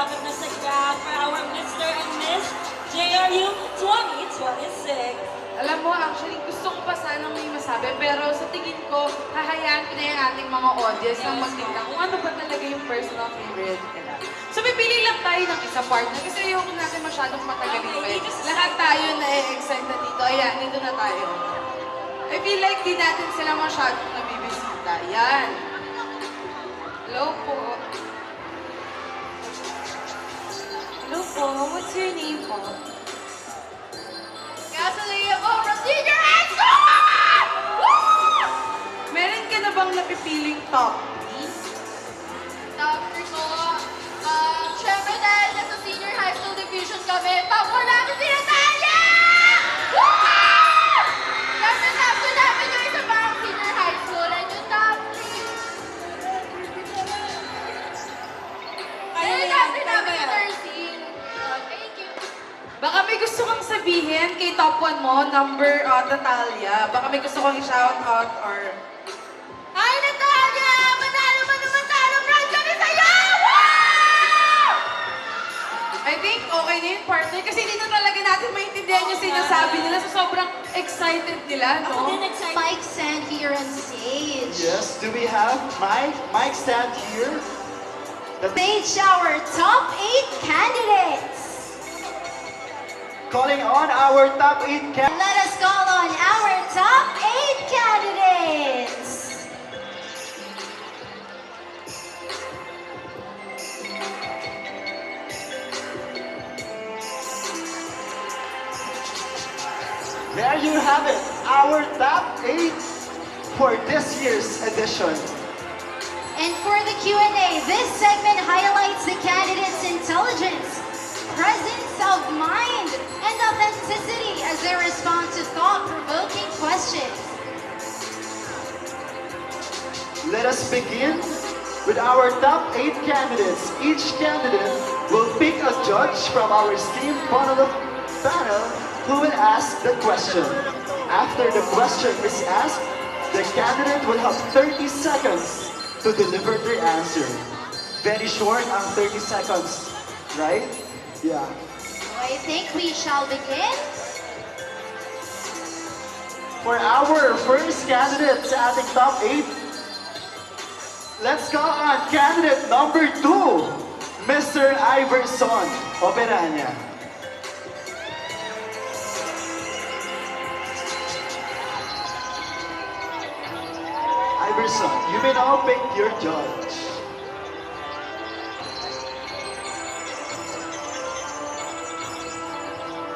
malapit na sa ground for our Mr. and Miss JRU 2026. Alam mo, actually, gusto ko pa sanang may masabi, pero sa tingin ko, hahayaan ko na yung ating mga audience na magtignan kung ano ba talaga yung personal favorite nila. So, pipili lang tayo ng isa partner kasi ayoko natin masyadong matagalin pa. Lahat tayo na-excite na dito. Ayan, dito na tayo. I feel like di natin sila masyadong nabibisita. Yan. Hello po. Hello po, what's your name po? Kasalaya po from Senior High School! Woo! Meron ka na bang napipiling top 3? Top 3 ko, syempre dahil nasa Senior High School Division kami, top 4 namin si Natalia! Woo! Syempre top 2 namin yung isa pang Senior High School and yung top 3. Kaya Yung yan, top 3 kaya namin yung yan. 13. Thank you. Baka may gusto kang sabihin kay top 1 mo, number Natalia. Baka may gusto kang i-shout out or... Hi Natalia! Manalo man naman tayo! Proud kami sa'yo! Woo! I think okay na yun, partner. Kasi hindi na talaga natin maintindihan yung sinasabi nila. So sobrang excited nila, Ako no? din excited. Mike stand here on stage. Yes, do we have Mike? Mike, stand here. Stage our top 8 candidates. Calling on our top 8 candidates. Let us call on our top 8 candidates. There you have it, our top 8 for this year's edition. And for the Q&A, this segment highlights the candidates' intelligence, presence of mind, and authenticity as they respond to thought-provoking questions. Let us begin with our top 8 candidates. Each candidate will pick a judge from our esteemed panel who will ask the question. After the question is asked, the candidate will have 30 seconds to deliver their answer. Very short ang 30 seconds, right? Yeah. I think we shall begin. For our first candidate sa ating top 8, let's call on candidate number 2, Mr. Iverson Operanya. Iverson, you may now pick your judge.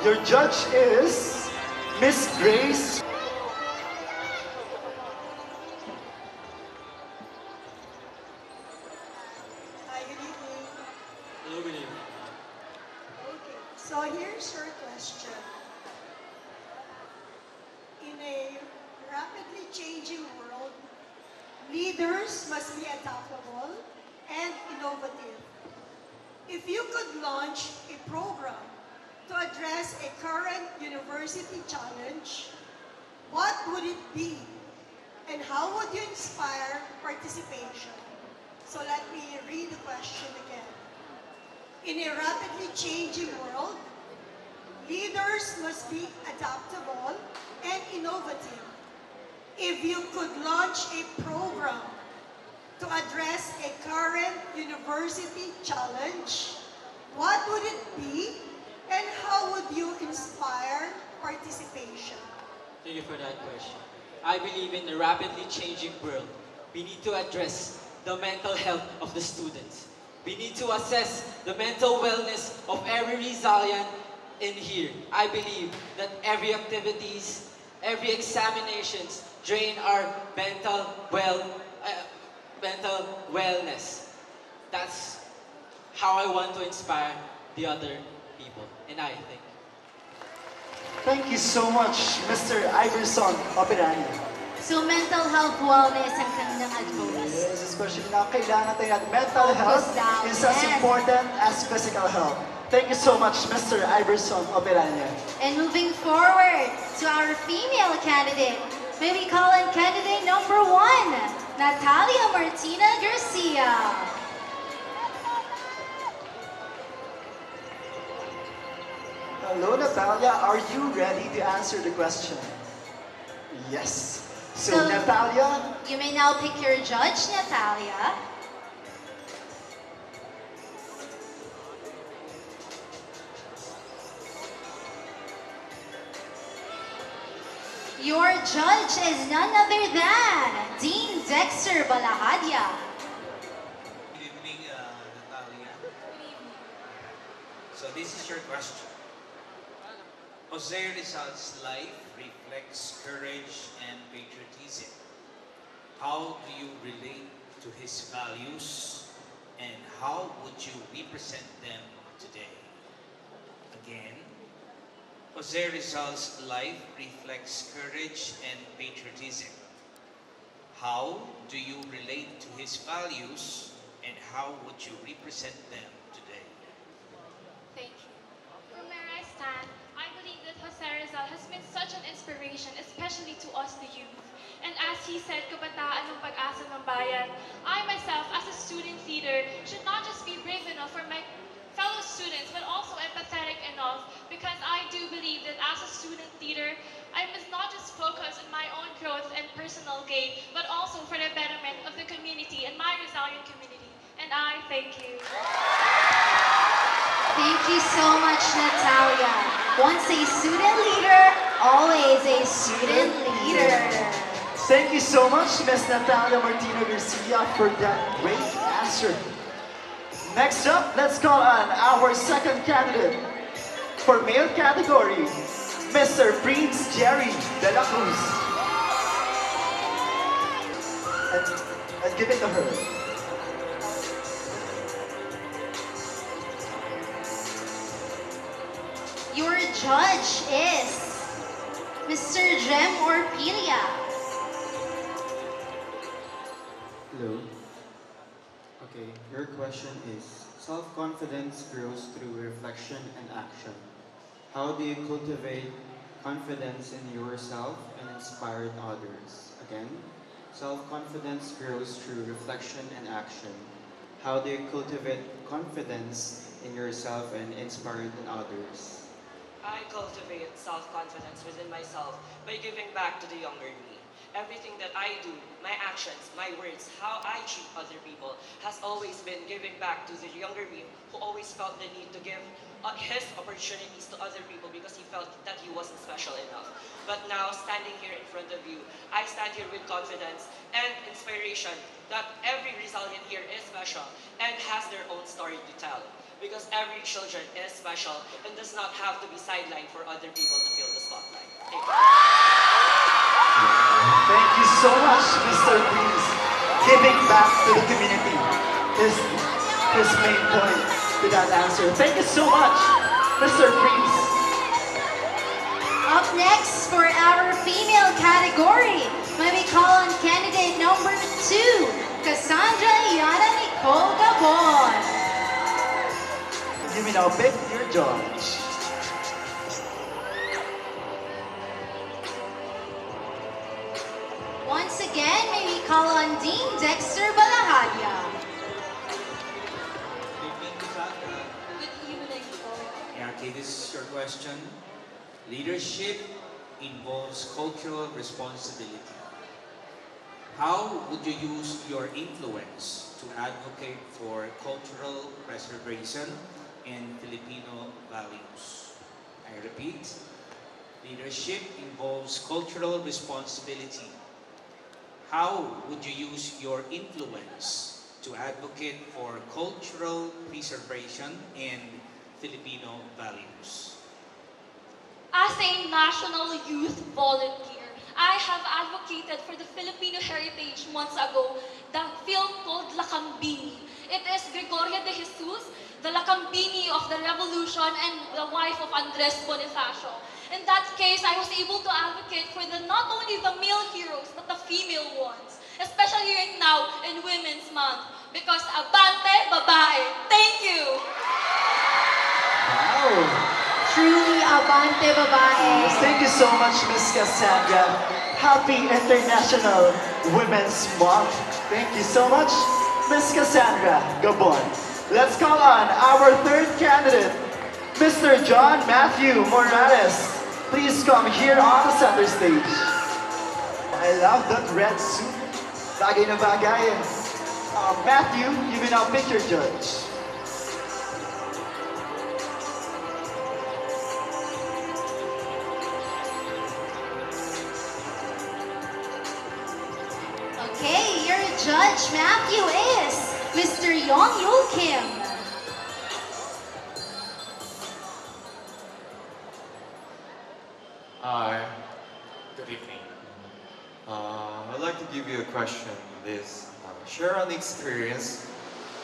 Your judge is Miss Grace. Hi, good evening. Hello, good evening. Okay, so here's your question. In a rapidly changing world, leaders must be adaptable and innovative. If you could launch a program to address a current university challenge, what would it be? And how would you inspire participation? So let me read the question again. In a rapidly changing world, leaders must be adaptable and innovative. If you could launch a program to address a current university challenge, what would it be and how would you inspire participation? Thank you for that question. I believe in the rapidly changing world, we need to address the mental health of the students. We need to assess the mental wellness of every Rizalian in here. I believe that every activities, every examinations drain our mental wellness. That's how I want to inspire the other people, and I think. Thank you so much, Mr. Iverson Operanya. So mental health wellness ang kanilang advocacy. Yes, especially na kailangan tayo natin. Mental health is as important as physical health. Thank you so much, Mr. Iverson Operanya. And moving forward to our female candidate, may we call in candidate number 1, Natalia Martina Garcia. Hello, Natalia. Are you ready to answer the question? Yes. So, Natalia, You may now pick your judge, Natalia. Your judge is none other than Dean Dexter Balahadia. Good evening, Natalia. So this is your question. Jose Rizal's life reflects courage and patriotism. How do you relate to his values and how would you represent them today? Again, Jose Rizal's life reflects courage and patriotism. How do you relate to his values and how would you represent them today? Thank you. From where I stand, I believe that Jose Rizal has been such an inspiration, especially to us, the youth. And as he said, kabataan ng pag-asa ng bayan, I myself, as a student leader, should not just be brave enough for my fellow students, but also empathetic enough, because I do believe that as a student leader, I must not just focus on my own growth and personal gain, but also for the betterment of the community and my Rizalian community. And I thank you. Thank you so much, Natalia. Once a student leader, always a student leader. thank you so much, Miss Natalia Martino Garcia, for that great answer. Next up, let's call on our second candidate for male category, Mr. Prince Jerry de la Cruz. And give it to her. Your judge is Mr. Jem Orpilia. Hello. Okay, your question is, self-confidence grows through reflection and action. How do you cultivate confidence in yourself and inspire others? Again, self-confidence grows through reflection and action. How do you cultivate confidence in yourself and inspire others? I cultivate self-confidence within myself by giving back to the younger me. Everything that I do, my actions, my words, how I treat other people has always been giving back to the younger me who always felt the need to give his opportunities to other people because he felt that he wasn't special enough. But now, standing here in front of you, I stand here with confidence and inspiration that every Rizalian here is special and has their own story to tell. Because every children is special and does not have to be sidelined for other people to fill the spotlight. Thank you. Thank you so much, Mr. Prince. Giving back to the community is his main point to that answer. Thank you so much, Mr. Prince. Up next for our female category, may we call on candidate number 2, Cassandra Iana Nicole Gabon. You may now pick your judge. Once again, may we call on Dean Dexter Balahadia. Good evening, Cassandra. Good evening po. Yeah, okay, this is your question. Leadership involves cultural responsibility. How would you use your influence to advocate for cultural preservation and Filipino values? I repeat, leadership involves cultural responsibility. How would you use your influence to advocate for cultural preservation and Filipino values? As a national youth volunteer, I have advocated for the Filipino Heritage months ago, the film called Lakambini. It is Gregoria de Jesus, the Lakambini of the Revolution and the wife of Andres Bonifacio. In that case, I was able to advocate for not only the male heroes, but the female ones, especially right now in Women's Month, because abante babae. Thank you! Wow. Truly abante babae. Thank you so much, Miss Cassandra. Happy International Women's Month. Thank you so much, Miss Cassandra Gabon. Let's call on our third candidate, Mr. John Matthew Morales, please come here on the center stage. I love that red suit. Bagay na bagay. Matthew, you may now pick your judge. Okay, your judge, Matthew, is Mr. Yong Yul Kim. Hi, good evening. I'd like to give you a question. Share an experience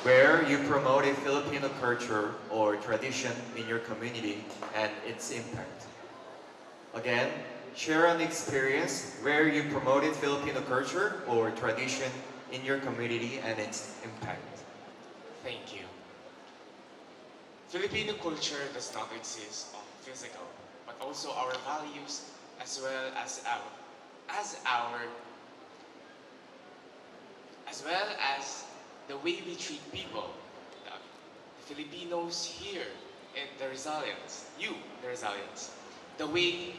where you promote a Filipino culture or tradition in your community and its impact. Again, share an experience where you promoted Filipino culture or tradition in your community and its impact. Thank you. Filipino culture does not exist on physical, but also our values as well as the way we treat people. The Filipinos here and the resilience, the way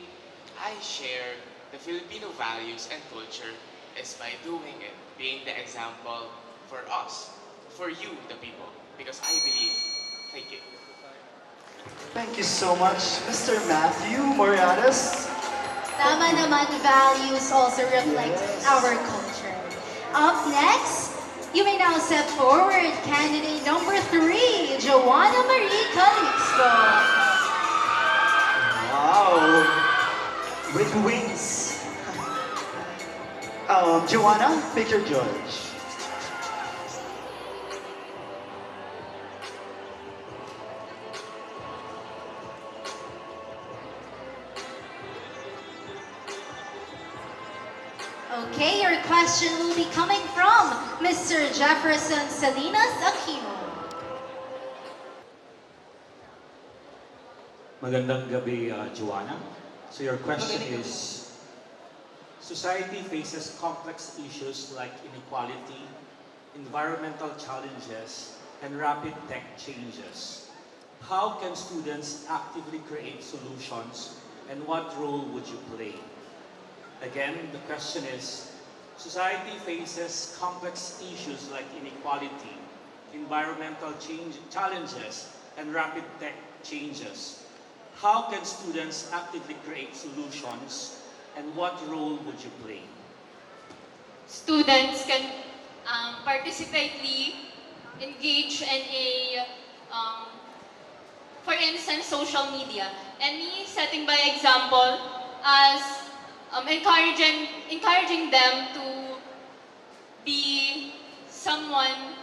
I share the Filipino values and culture is by doing it, being the example for us, for you, the people, because I believe. Thank you. Thank you so much, Mr. Matthew Morales. Tama naman, values also reflect Yes. our culture. Up next, you may now step forward candidate number 3, Joanna Marie Calixto. Wow. With wings. Joanna, pick your judge. Okay, your question will be coming from Mr. Jefferson Salinas Aquino. Magandang gabi, Joanna. So your question is, society faces complex issues like inequality, environmental challenges, and rapid tech changes. How can students actively create solutions, and what role would you play? Again, the question is, society faces complex issues like inequality, environmental challenges, and rapid tech changes. How can students actively create solutions, and what role would you play? Students can participatively engage in for instance, social media. And me setting by example as encouraging them to be someone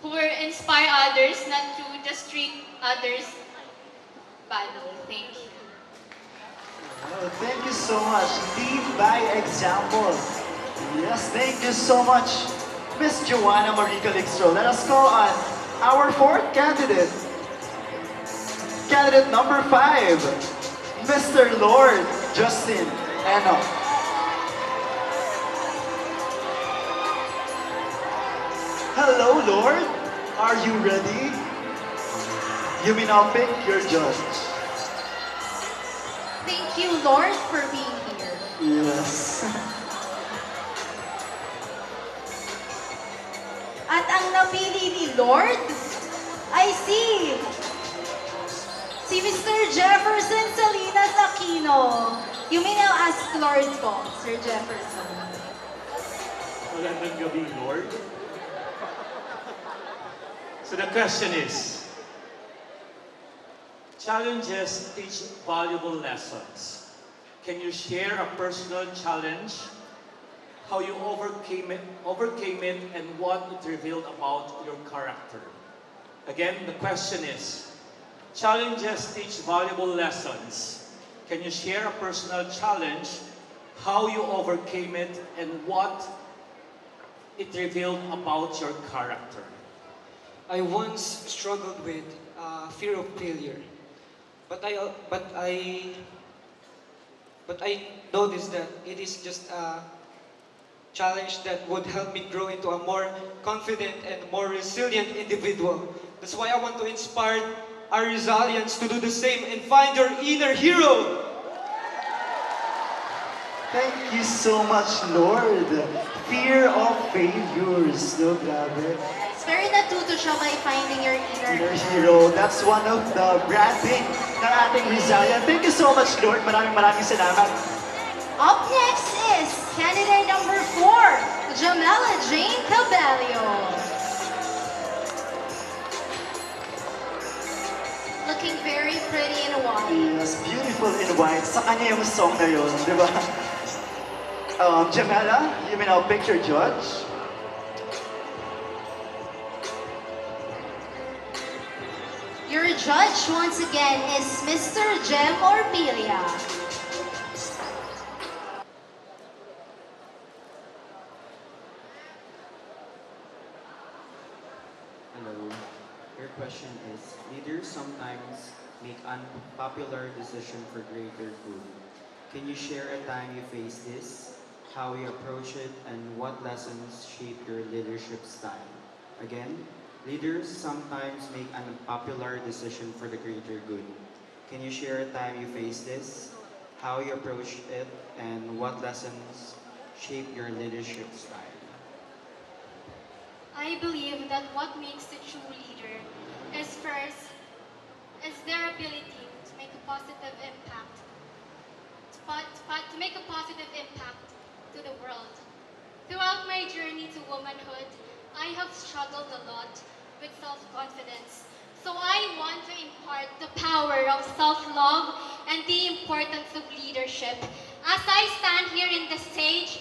who will inspire others, not to just treat others badly. Thank you. Oh, thank you so much. Lead by example. Yes, thank you so much, Miss Joanna Marie Calixto. Let us call on our fourth candidate. Candidate number 5. Mr. Lord Justin Eno. Hello, Lord. Are you ready? You may now pick your judge. Thank you, Lord, for being here. Yes. At ang napili ni Lord, I see si Mr. Jefferson Salinas Aquino. You may now ask Lord po, Sir Jefferson. Magandang gabi, Lord. So the question is, challenges teach valuable lessons. Can you share a personal challenge, how you overcame it, and what it revealed about your character? Again, the question is, challenges teach valuable lessons. Can you share a personal challenge, how you overcame it, and what it revealed about your character? I once struggled with fear of failure, but I noticed that it is just a challenge that would help me grow into a more confident and more resilient individual. That's why I want to inspire our Rizalians to do the same and find your inner hero. Thank you so much, Lord. Fear of failures. No, grabe. It's very natuto siya by finding your inner Inner hero. That's one of the branding ng ating Rizalian. Thank you so much, Lord. Maraming salamat. Up next is candidate number 4, Jamela Jane Cabello. Looking very pretty in white. Yes, beautiful in white. Sa kanya yung song na yun, di ba? Jamela, you may now pick your judge. Your judge once again is Mr. Jem Orbilia. Hello. Your question is, leaders sometimes make unpopular decisions for greater good. Can you share a time you faced this, how you approach it, and what lessons shape your leadership style? Again, leaders sometimes make an unpopular decision for the greater good. Can you share a time you faced this, how you approached it, and what lessons shape your leadership style? I believe that what makes a true leader is first, is their ability to make a positive impact, to make a positive impact to the world. Throughout my journey to womanhood, I have struggled a lot with self-confidence. So I want to impart the power of self-love and the importance of leadership. As I stand here in the stage,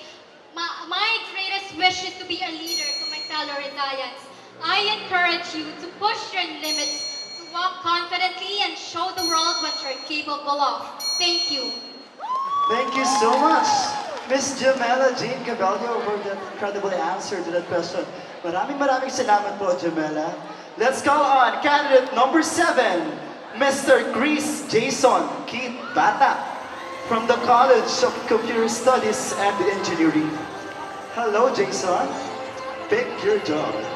my greatest wish is to be a leader to my fellow Rizalians. I encourage you to push your limits, to walk confidently and show the world what you're capable of. Thank you. Thank you so much, Miss Jamela Jane Cabello, for that incredible answer to that question. Maraming salamat po, Jamela. Let's call on candidate number 7, Mr. Chris Jason Keith Bata from the College of Computer Studies and Engineering. Hello, Jason. Pick your judge.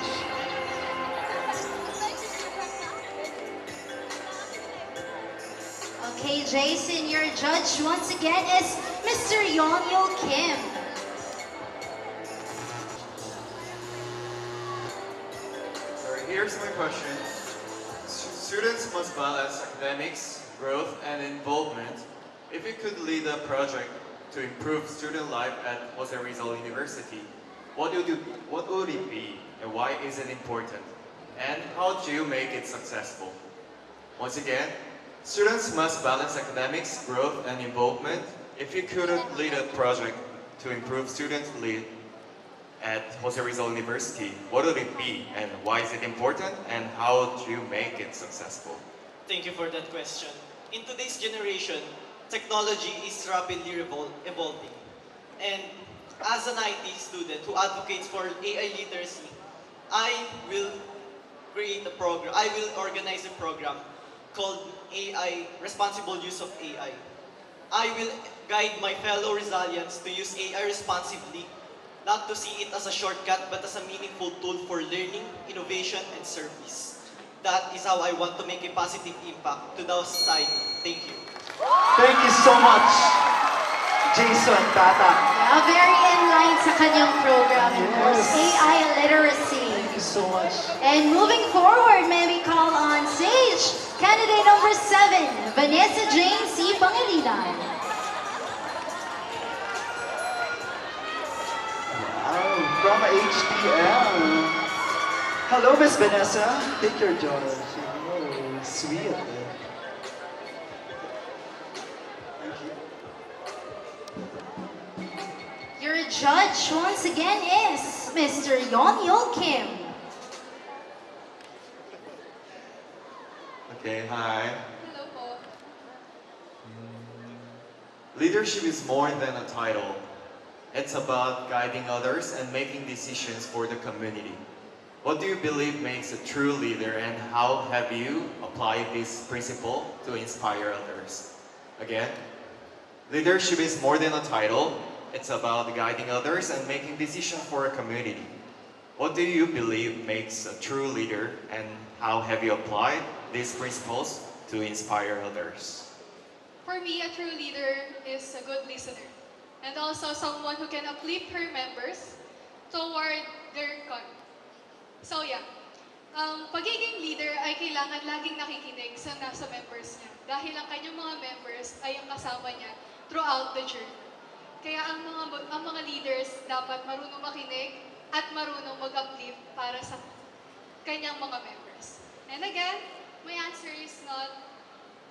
Okay, Jason, your judge once again is Mr. Yonyo Kim. So here's my question. Students must balance academics, growth, and involvement. If you could lead a project to improve student life at José Rizal University, what would it be, and why is it important? And how do you make it successful? Once again, students must balance academics, growth, and involvement. If you could lead a project to improve student life at José Rizal University, what would it be, and why is it important, and how do you make it successful? Thank you for that question. In today's generation, technology is rapidly evolving. And as an IT student who advocates for AI literacy, I will organize a program called AI, Responsible Use of AI. I will guide my fellow Rizalians to use AI responsibly, not to see it as a shortcut, but as a meaningful tool for learning, innovation, and service. That is how I want to make a positive impact to the society. Thank you. Thank you so much, Jason Bata. Yeah, very in line sa kanyang program, of course, Yes. AI literacy. Thank you so much. And moving forward, may we call on stage candidate number 7, Vanessa Jane C. Pangilinan. Wow, from HTM. Hello, Miss Vanessa. Pick your judge. Oh, sweet. Thank you. Your judge once again is Mr. Yonyo Kim. Okay, hi. Hello po. Leadership is more than a title. It's about guiding others and making decisions for the community. What do you believe makes a true leader, and how have you applied this principle to inspire others? Again, leadership is more than a title. It's about guiding others and making decisions for a community. What do you believe makes a true leader, and how have you applied these principles to inspire others? For me, a true leader is a good listener and also someone who can uplift her members toward their goal. So yeah, pagiging leader ay kailangan laging nakikinig sa nasa members niya dahil ang kanyang mga members ay ang kasama niya throughout the journey. Kaya ang mga leaders dapat marunong makinig at marunong mag-uplift para sa kanyang mga members. And again, my answer is not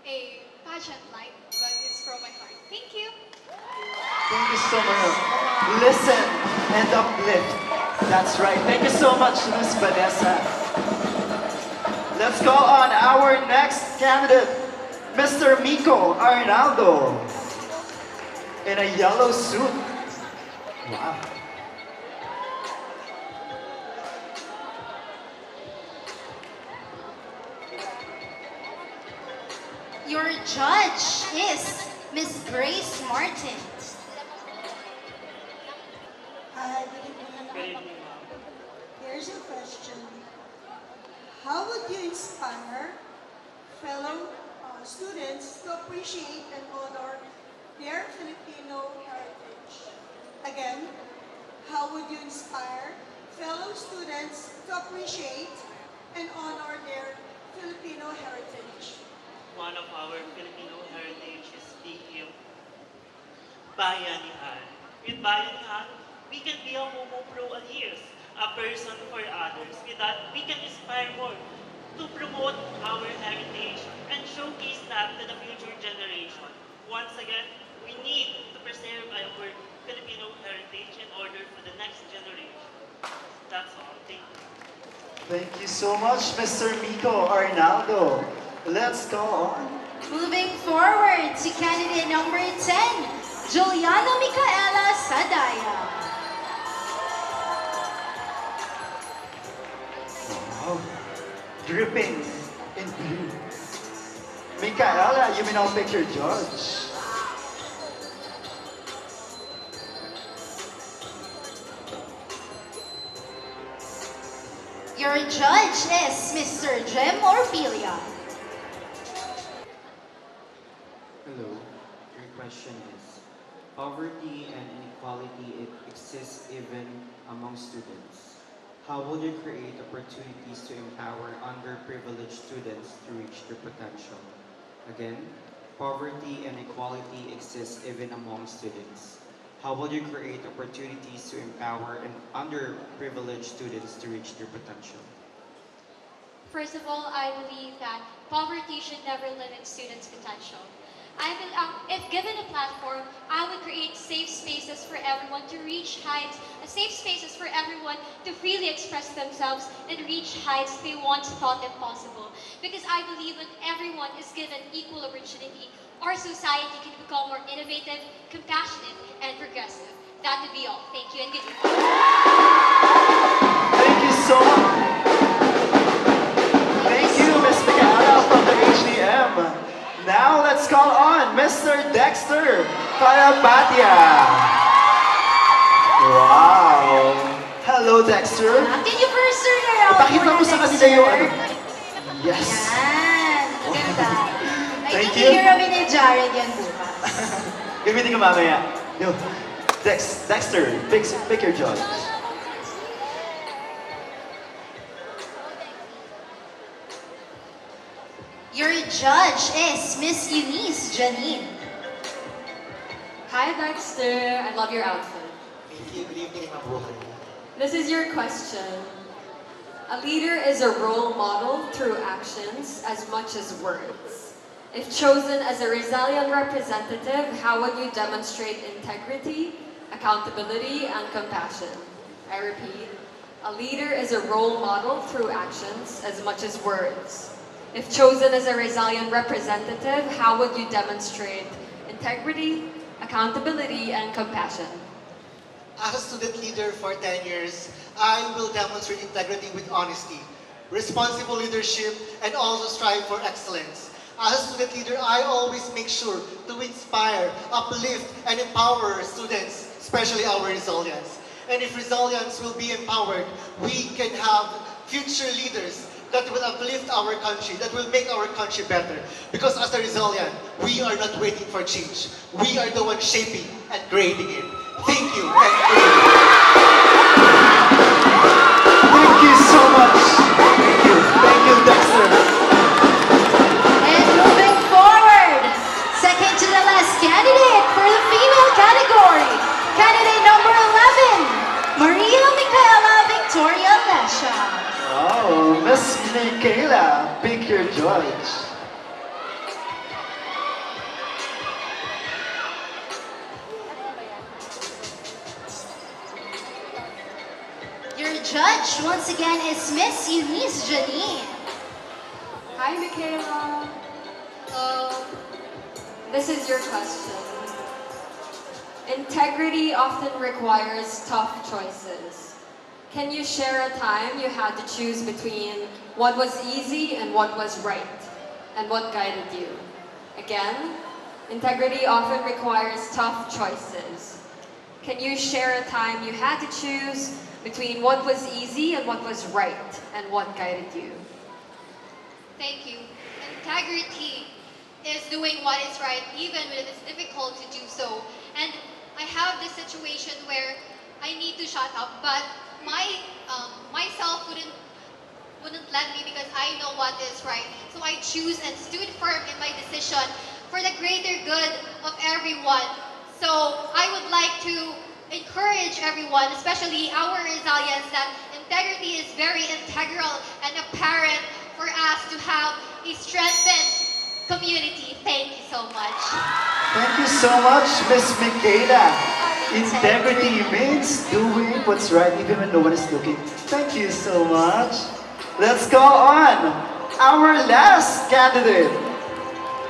a pageant like, but it's from my heart. Thank you. Thank you so much. Listen and uplift. That's right. Thank you so much, Miss Vanessa. Let's call on our next candidate, Mr. Miko Arnaldo, in a yellow suit. Wow. Your judge is Miss Grace Martin. Hi, good evening. Here's your question. How would you inspire fellow students to appreciate and honor their Filipino heritage? Again, how would you inspire fellow students to appreciate and honor their Filipino heritage? One of our Filipino heritage is being bayanihan. With bayanihan, we can be a homo pro alias, a person for others. With that, we can inspire more to promote our heritage and showcase that to the future generation. Once again, we need to preserve our Filipino heritage in order for the next generation. That's all. Thank you. Thank you so much, Mr. Miko Arnaldo. Let's go on. Moving forward to candidate number 10, Juliana Micaela Sadaya. Wow. Dripping in blue. Micaela, you may now pick your judge. Your judge is Mr. Jem Orfilia. Hello. Your question is, poverty and inequality exists even among students. How will you create opportunities to empower underprivileged students to reach their potential? Again, poverty and inequality exists even among students. How will you create opportunities to empower underprivileged students to reach their potential? First of all, I believe that poverty should never limit students' potential. If given a platform, I would create safe spaces for everyone to reach heights, safe spaces for everyone to freely express themselves and reach heights they once thought impossible. Because I believe when everyone is given equal opportunity, our society can become more innovative, compassionate, and progressive. That would be all. Thank you and good evening. Thank you so much. Thank you, Ms. Micaela from the HDM. Now let's call on Mr. Dexter Carapatia. Wow. Hello, Dexter. Can you first turn around Ipakita mo sa kanila yung ano. Yes. Yan. Maganda. Thank I you. think kami ni Jared yan bukas. Gamitin ko mamaya. No. Dexter, pick your judge. Your judge is Miss Eunice Janine. Hi Dexter, I love your outfit. Thank you. Good evening, mabuhay. This is your question. A leader is a role model through actions as much as words. If chosen as a Rizalian representative, how would you demonstrate integrity, accountability, and compassion? I repeat, a leader is a role model through actions as much as words. If chosen as a Rizalian representative, how would you demonstrate integrity, accountability, and compassion? As a student leader for 10 years, I will demonstrate integrity with honesty, responsible leadership, and also strive for excellence. As a student leader, I always make sure to inspire, uplift, and empower students, especially our Rizalians. And if Rizalians will be empowered, we can have future leaders that will uplift our country, that will make our country better. Because as a Rizalian, we are not waiting for change. We are the ones shaping and creating it. Thank you. Thank you so much. Thank you, Dexter. And moving forward, second to the last candidate for the female category. Candidate number 11, Maria Micaela Victoria Lesha. Oh, Miss Michaela, pick your judge. Your judge once again is Miss Eunice Janine. Hi, Michaela. This is your question. Integrity often requires tough choices. Can you share a time you had to choose between what was easy and what was right, and what guided you? Again, integrity often requires tough choices. Can you share a time you had to choose between what was easy and what was right, and what guided you? Thank you. Integrity is doing what is right even when it is difficult to do so. And I have this situation where I need to shut up, but myself wouldn't let me because I know what is right. So I choose and stood firm in my decision for the greater good of everyone. So I would like to encourage everyone, especially our Rizalians, that integrity is very integral and apparent for us to have a strengthened community. Thank you so much. Thank you so much, Miss Michaela. Integrity means doing what's right even when no one is looking. Thank you so much. Let's go on. Our last candidate.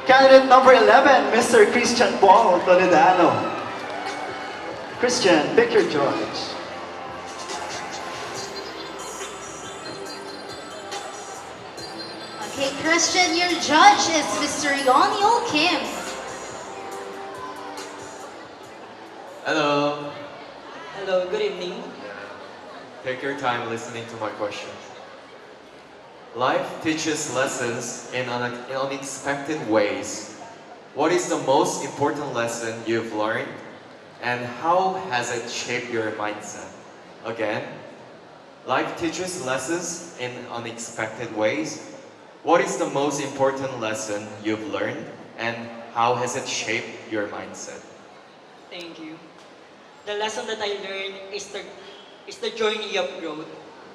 Candidate number 11, Mr. Christian Paul Toledano. Christian, pick your judge. Okay, Christian, your judge is Mr. Yoniel Kim. Hello. Hello, good evening. Take your time listening to my question. Life teaches lessons in unexpected ways. What is the most important lesson you've learned, and how has it shaped your mindset? Again, life teaches lessons in unexpected ways. What is the most important lesson you've learned, and how has it shaped your mindset? Thank you. The lesson that I learned is the journey of growth.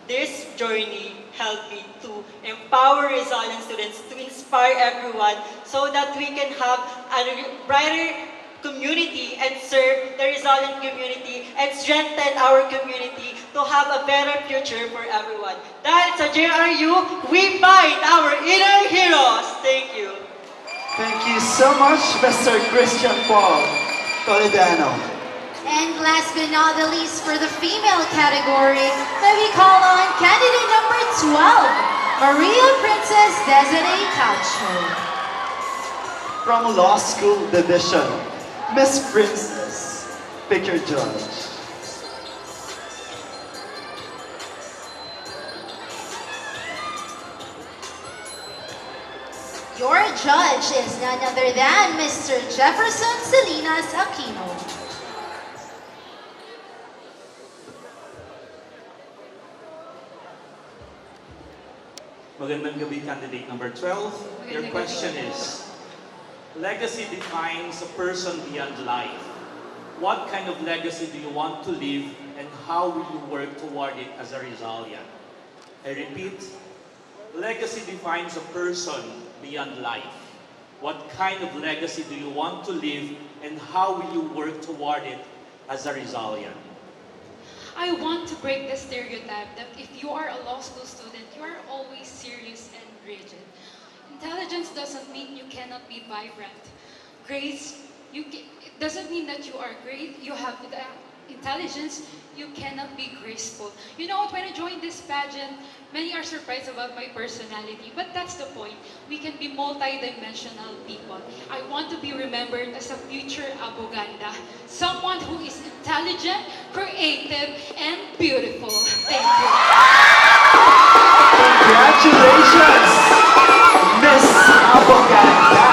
This journey helped me to empower resilient students, to inspire everyone so that we can have a brighter community and serve the resilient community and strengthen our community to have a better future for everyone. Dahil sa JRU, we find our inner heroes. Thank you. Thank you so much, Mr. Christian Paul Toledano. And last but not the least, for the female category, may we call on candidate number 12, Maria Princess Desiree Cacho. From Law School Division, Miss Princess, pick your judge. Your judge is none other than Mr. Jefferson Salinas Aquino. Magandang gabi, candidate number 12. Your question is, legacy defines a person beyond life. What kind of legacy do you want to leave, and how will you work toward it as a Rizalian? I repeat, legacy defines a person beyond life. What kind of legacy do you want to leave, and how will you work toward it as a Rizalian? I want to break the stereotype that if you are a law school student, you are always serious and rigid. Intelligence doesn't mean you cannot be vibrant. Grace, it doesn't mean that you are great. You have intelligence, you cannot be graceful. You know what, when I joined this pageant, many are surprised about my personality, but that's the point. We can be multi-dimensional people. I want to be remembered as a future aboganda, someone who is intelligent, creative, and beautiful. Thank you. Congratulations, Miss Aboganda.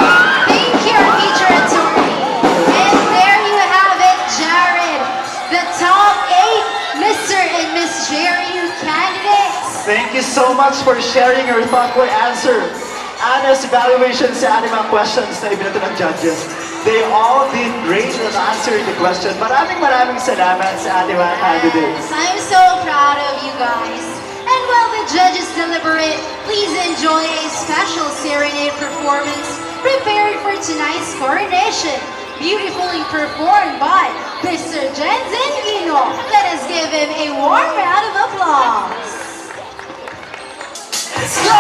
Thank you, our feature attorney. And there you have it, Jared. The top 8 Mr. and Miss JRU candidates. Thank you so much for sharing your thoughtful answer. Honest evaluation sa ating mga questions na ibinato ng judges. They all did great in answering the question. Maraming salamat sa ating mga candidates. I'm so proud of you guys. And while the judges deliberate, please enjoy a special serenade performance prepared for tonight's coronation. Beautifully performed by Mr. Jensen Gino. Let us give him a warm round of applause. Let's go!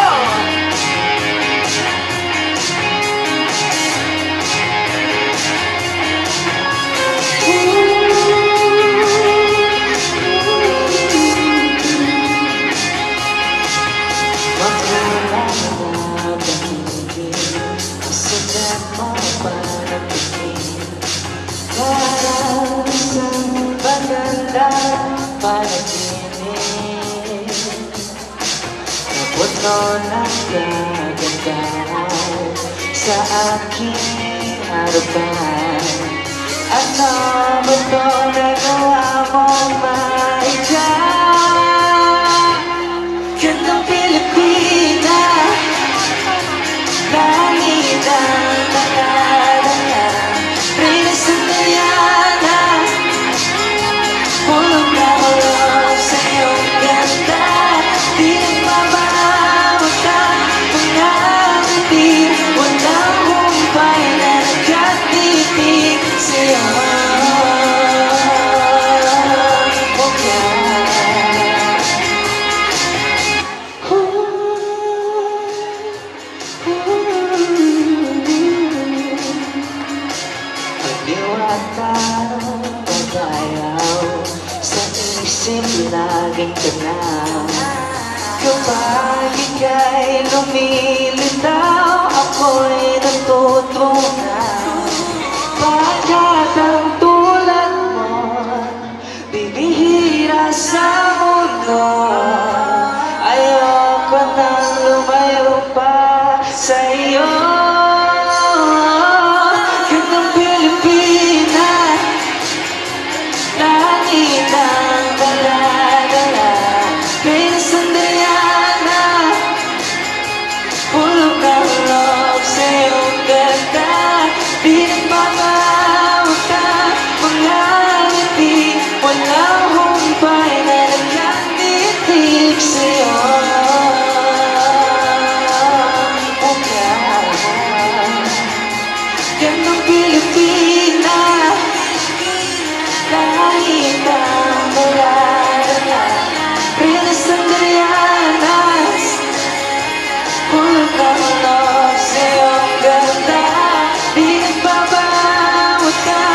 Puno ng kagandahan sa aking harapan. Ano ba ito nagawa mong maika? Gandang Pilipina, langit ang nakadala. Prinas ng Diana, hulog na hulog sa iyong ganda. Di nagmamahawag ka, mga ngiti, walang humpay na nagkatitig sa'yo. Pagdiwata ng pag-ayaw, sa isip laging tanaw. Kapag ika'y lumilitaw, ako'y natutunaw. Pagkat ang tulad mo, bibihira sa mundo. Ayoko nang lumayo pa sa iyo. Gandang Pilipina, langit ang dala-dala. Prinas ng Diana, hulog na hulog sa iyong ganda. Di nagmamahawag ka, mga ngiti, walang humpay na nagkatitig sa'yo. Gandang Pilipina, langit ang dala-dala. Prinas ng Diana, hulog na hulog sa iyong ganda. Di nagbabawat ka,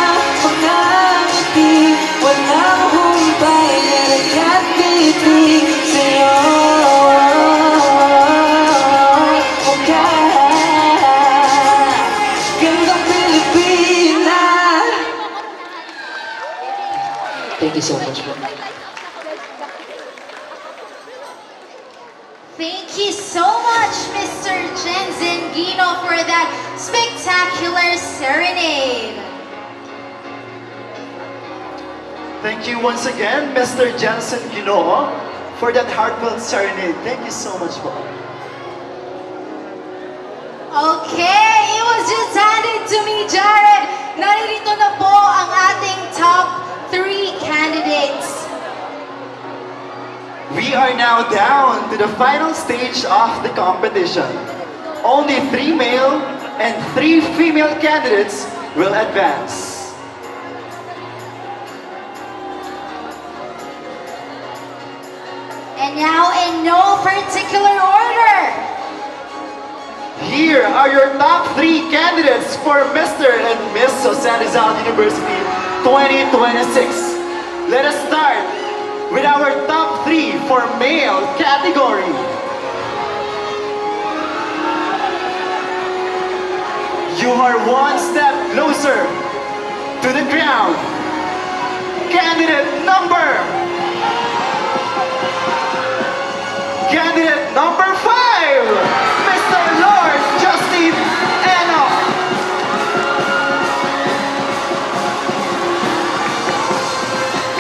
mga ngiti, walang humpay na nagkatitig sa'yo. Gandang Pilipina. Thank you so much, man. Thank you so much, Mr. Jensen Gino, for that spectacular serenade. Thank you once again, Mr. Jensen Gino, for that heartfelt serenade. Thank you so much, po. Okay, it was just handed to me, Jared. Naririto na po ang ating top 3 candidates. We are now down to the final stage of the competition. Only 3 male and 3 female candidates will advance. And now, in no particular order, Here are your top 3 candidates for Mr. and Miss José Rizal University 2026. Let us start with our top 3 for male category. You are one step closer to the crown. Candidate number 5, Mr. Lord Justin Eno.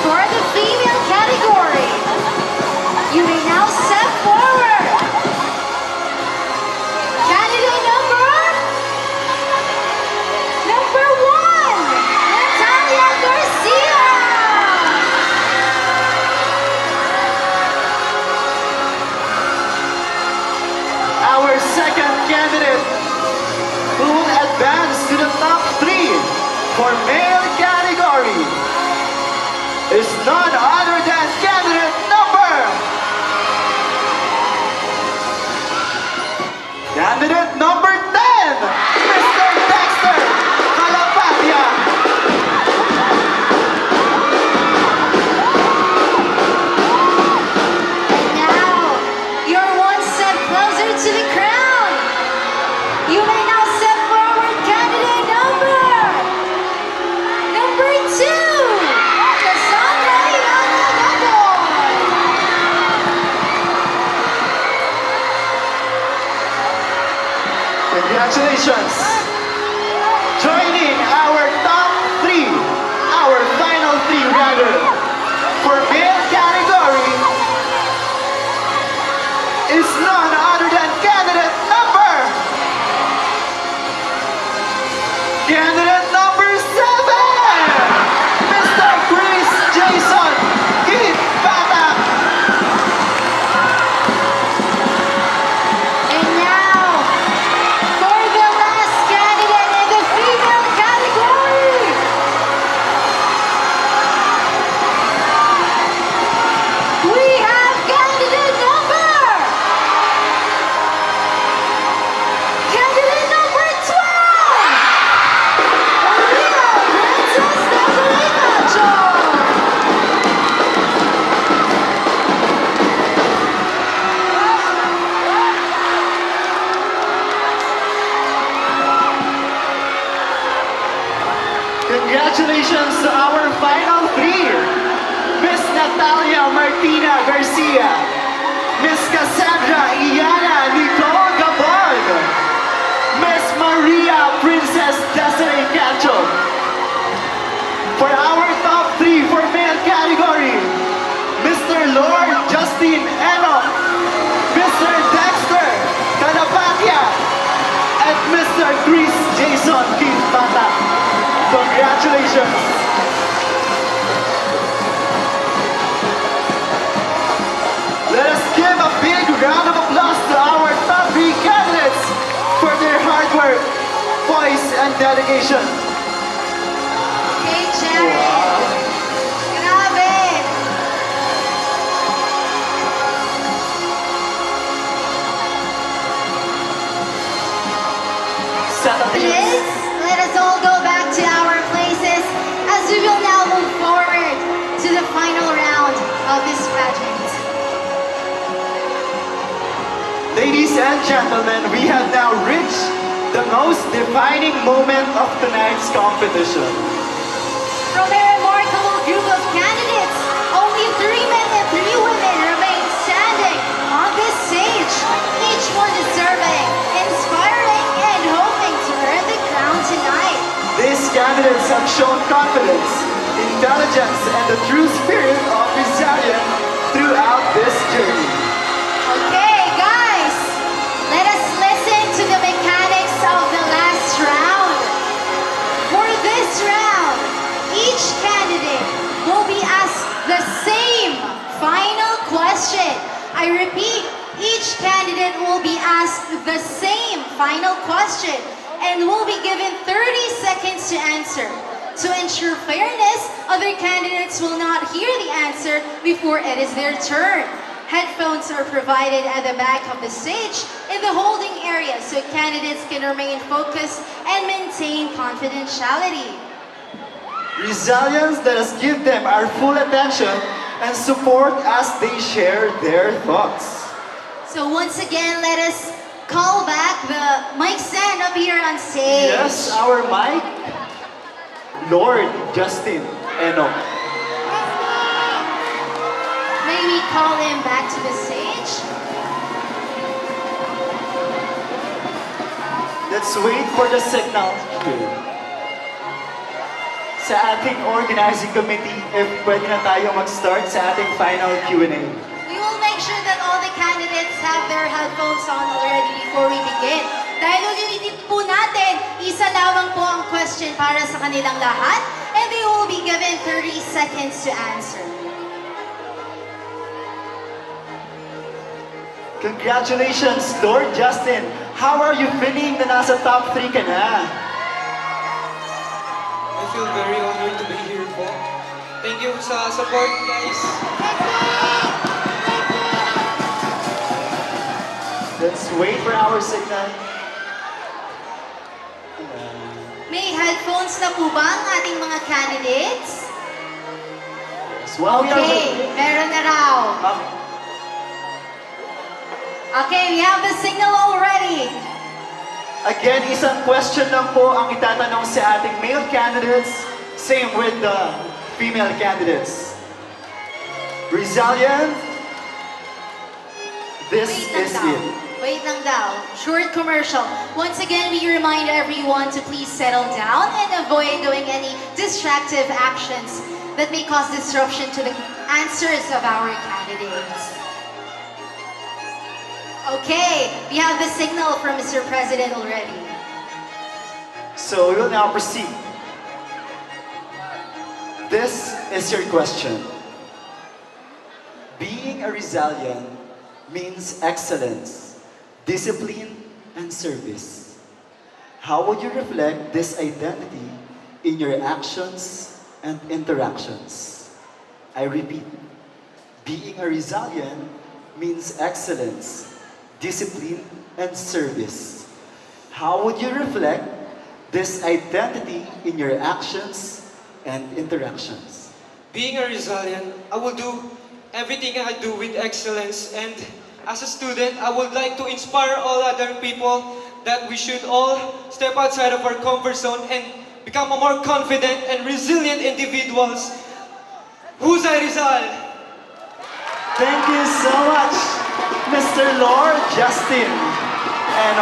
For the female category, you may now step forward. Candidate number 1, Natalia Garcia. Our second candidate who will advance to the top 3 for male category is none other than candidate number 10, Mr. Dexter Calapatia. And now, you're one step closer to the crown. You may now step forward, candidate number 2, Cassandra Iana Gaboy. Congratulations! Joining our top 3, our final 3 rather, for male category is none other than candidate number 7, Mr. Chris Jason Keith Batak. And now, for the last candidate in the female category, we have candidate number 12, Maria Princess Nicolina John. Congratulations to our final 3, Miss Natalia Martina Garcia, Miss Cassandra Iana Nicole Gabon, Miss Maria Princess Desiree Cacho. For our top 3 for male category, Mr. Lord Justin Eno, Mr. Dexter Calapatia, and Mr. Chris Jason Keith Bata. Congratulations! Let us give a big round of applause to our top 3 candidates for their hard work, voice, and dedication. Okay, Jared. Grabe. Liz, let us all go back to our places as we will now move forward to the final round of this pageant. Ladies and gentlemen, we have now reached the most defining moment of tonight's competition. From a remarkable group of candidates, only 3 men and 3 women remain standing on this stage, each one deserving, inspiring, and hoping to earn the crown tonight. These candidates have shown confidence, intelligence, and the true spirit of resilience throughout this journey. Okay, guys, let us listen to the mechanics of the last round. For this round, each candidate will be asked the same final question. I repeat, each candidate will be asked the same final question and will be given 30 seconds to answer. To ensure fairness, other candidates will not hear the answer before it is their turn. Headphones are provided at the back of the stage in the holding area so candidates can remain focused and maintain confidentiality. Rizalians, let us give them our full attention and support as they share their thoughts. So once again, let us call back the mic stand up here on stage. Yes, our mic, Lord Justin Enoch. May we call him back to the stage? Let's wait for the signal. Sa ating organizing committee, if pwede na tayo mag-start sa ating final Q&A. We will make sure that all the candidates have their headphones on already before we begin. Dahil ulitin po natin, isa lamang po ang question para sa kanilang lahat, and they will be given 30 seconds to answer. Congratulations, Lord Justin! How are you feeling na nasa top 3 ka na? I feel very honored to be here po. Thank you sa support, guys. Let's wait for our signal. May headphones na po ba ang ating mga candidates? Yes, while we are Okay, meron na raw. Okay, we have the signal already. Again, isang question lang po ang itatanong sa ating male candidates. Same with the female candidates. Rizalian, this is it. Wait lang daw. Short commercial. Once again, we remind everyone to please settle down and avoid doing any distractive actions that may cause disruption to the answers of our candidates. Okay, we have the signal from Mr. President already. So we will now proceed. This is your question. Being a Rizalian means excellence, discipline, and service. How would you reflect this identity in your actions and interactions? I repeat, being a Rizalian means excellence, discipline, and service. How would you reflect this identity in your actions and interactions? Being a Rizalian, I will do everything I do with excellence, and as a student, I would like to inspire all other people that we should all step outside of our comfort zone and become a more confident and resilient individuals. José Rizal! Thank you so much, Mr. Lord Justin. And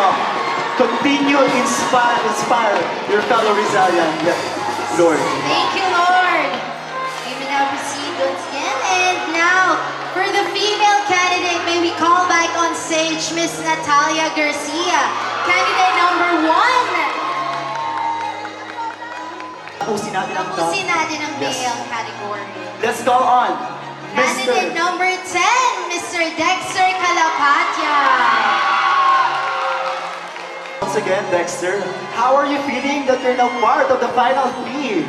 continue inspire your fellow Rizalian, Lord. Thank you, Lord. We may now proceed once again. And now, for the female candidate, may we call back on stage Miss Natalia Garcia, candidate number 1. Tapusin natin ang top. Tapusin natin ang Yes. male category. Let's call on Candidate number 10, Mr. Dexter Calapatya. Once again, Dexter, how are you feeling that you're now part of the final 3?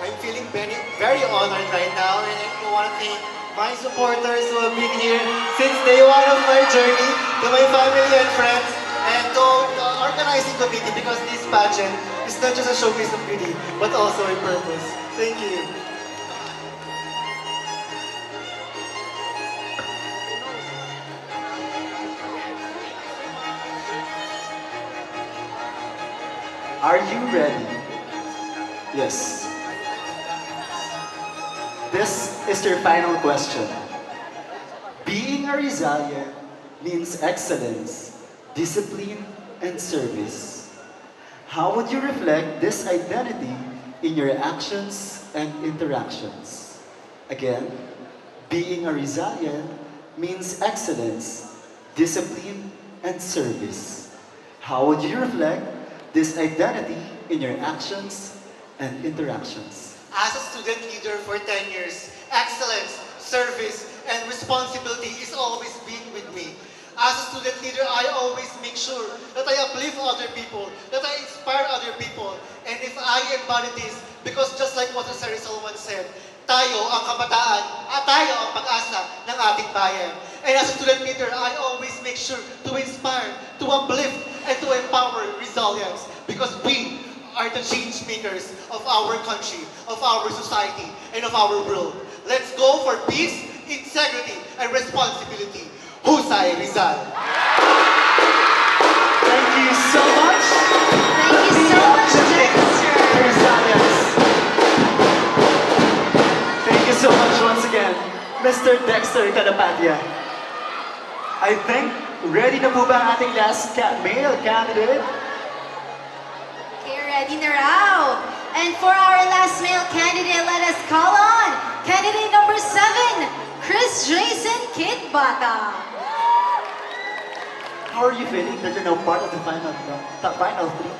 I'm feeling very honored right now, and I want to thank my supporters who have been here since day one of my journey, to my family and friends, and to the organizing committee, because this pageant is not just a showcase of beauty, but also a purpose. Thank you. Are you ready? Yes. This is your final question. Being a Rizalian means excellence, discipline, and service. How would you reflect this identity in your actions and interactions? Again, being a Rizalian means excellence, discipline, and service. How would you reflect this identity in your actions and interactions? As a student leader for 10 years, excellence, service, and responsibility is always being with me. As a student leader, I always make sure that I uplift other people, that I inspire other people. And if I embody this, because just like what José Rizal once said, tayo ang kabataan at tayo ang pag-asa ng ating bayan. And as a student leader, I always make sure to inspire, to uplift, and to empower Rizalians, because we are the change makers of our country, of our society, and of our world. Let's go for peace, integrity, and responsibility. José Rizal. Thank you so much. Thank you so much, Dexter. Resilience. Thank you so much once again, Mr. Dexter Cadapatia. I think, ready na po ba ang ating last male candidate? Okay, ready na raw. And for our last male candidate, let us call on candidate number 7, Chris Jason Kidbata. How are you feeling that you're now part of the final three?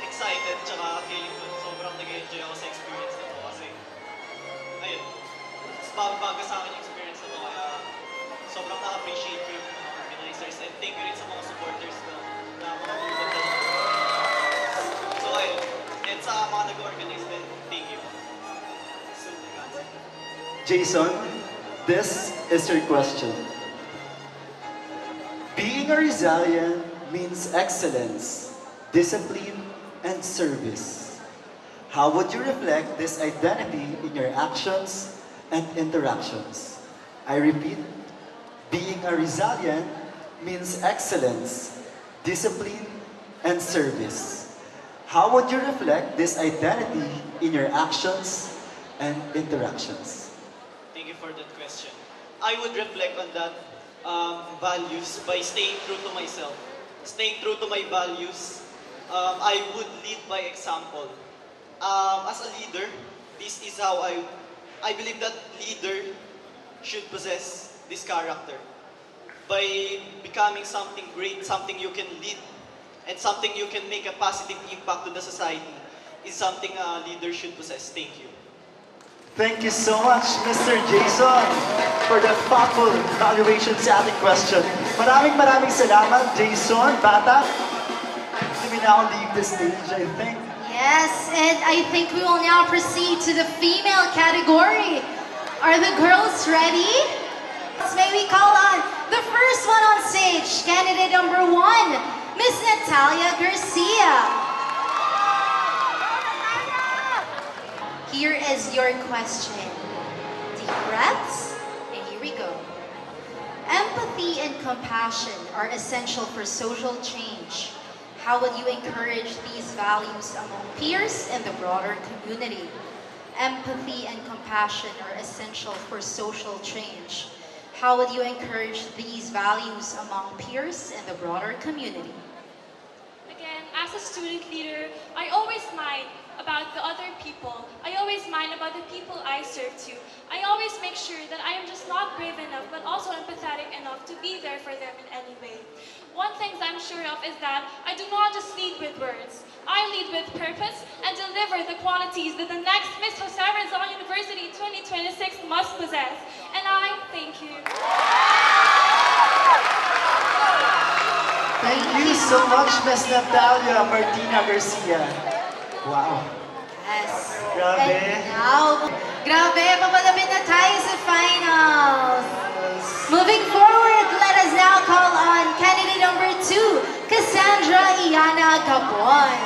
Excited, tsaka feeling ko sobrang nag-enjoy ako sa experience na to kasi ayun, bago sa akin yung experience na to kaya sobrang na-appreciate ko yung mga organizers and thank you rin sa mga supporters ko na mga pumunta dito. So ayun, and sa mga nag-organize din, thank you. So, Jason, this is your question. Being a Rizalian means excellence, discipline, and service. How would you reflect this identity in your actions and interactions? I repeat, being a Rizalian means excellence, discipline, and service. How would you reflect this identity in your actions and interactions? thank you for that question. I would reflect on that values by staying true to myself. Staying true to my values, I would lead by example. As a leader, this is how I believe that leader should possess this character. By becoming something great, something you can lead, and something you can make a positive impact to the society is something a leader should possess. Thank you. Thank you so much, Mr. Jason, for the thoughtful evaluation sa ating question. Maraming salamat, Jason, Bata. Let me now leave the stage, I think. Yes, and I think we will now proceed to the female category. Are the girls ready? May we call on the first one on stage, candidate number 1, Miss Natalia Garcia. Here is your question. Deep breaths, and here we go. Empathy and compassion are essential for social change. How would you encourage these values among peers and the broader community? Empathy and compassion are essential for social change. How would you encourage these values among peers and the broader community? Again, as a student leader, I always mind about the other people. I always mind about the people I serve to. I always make sure that I am just not brave enough, but also empathetic enough to be there for them in any way. One thing I'm sure of is that I do not just lead with words. I lead with purpose and deliver the qualities that the next Miss José Rizal University 2026 must possess. And I thank you. Thank you so much, Miss Natalia Martina Garcia. Wow. Yes. Grabe. And now, grabe, papalapit na tayo sa finals. Moving forward, let us now call on candidate number 2, Cassandra Iana Gabon.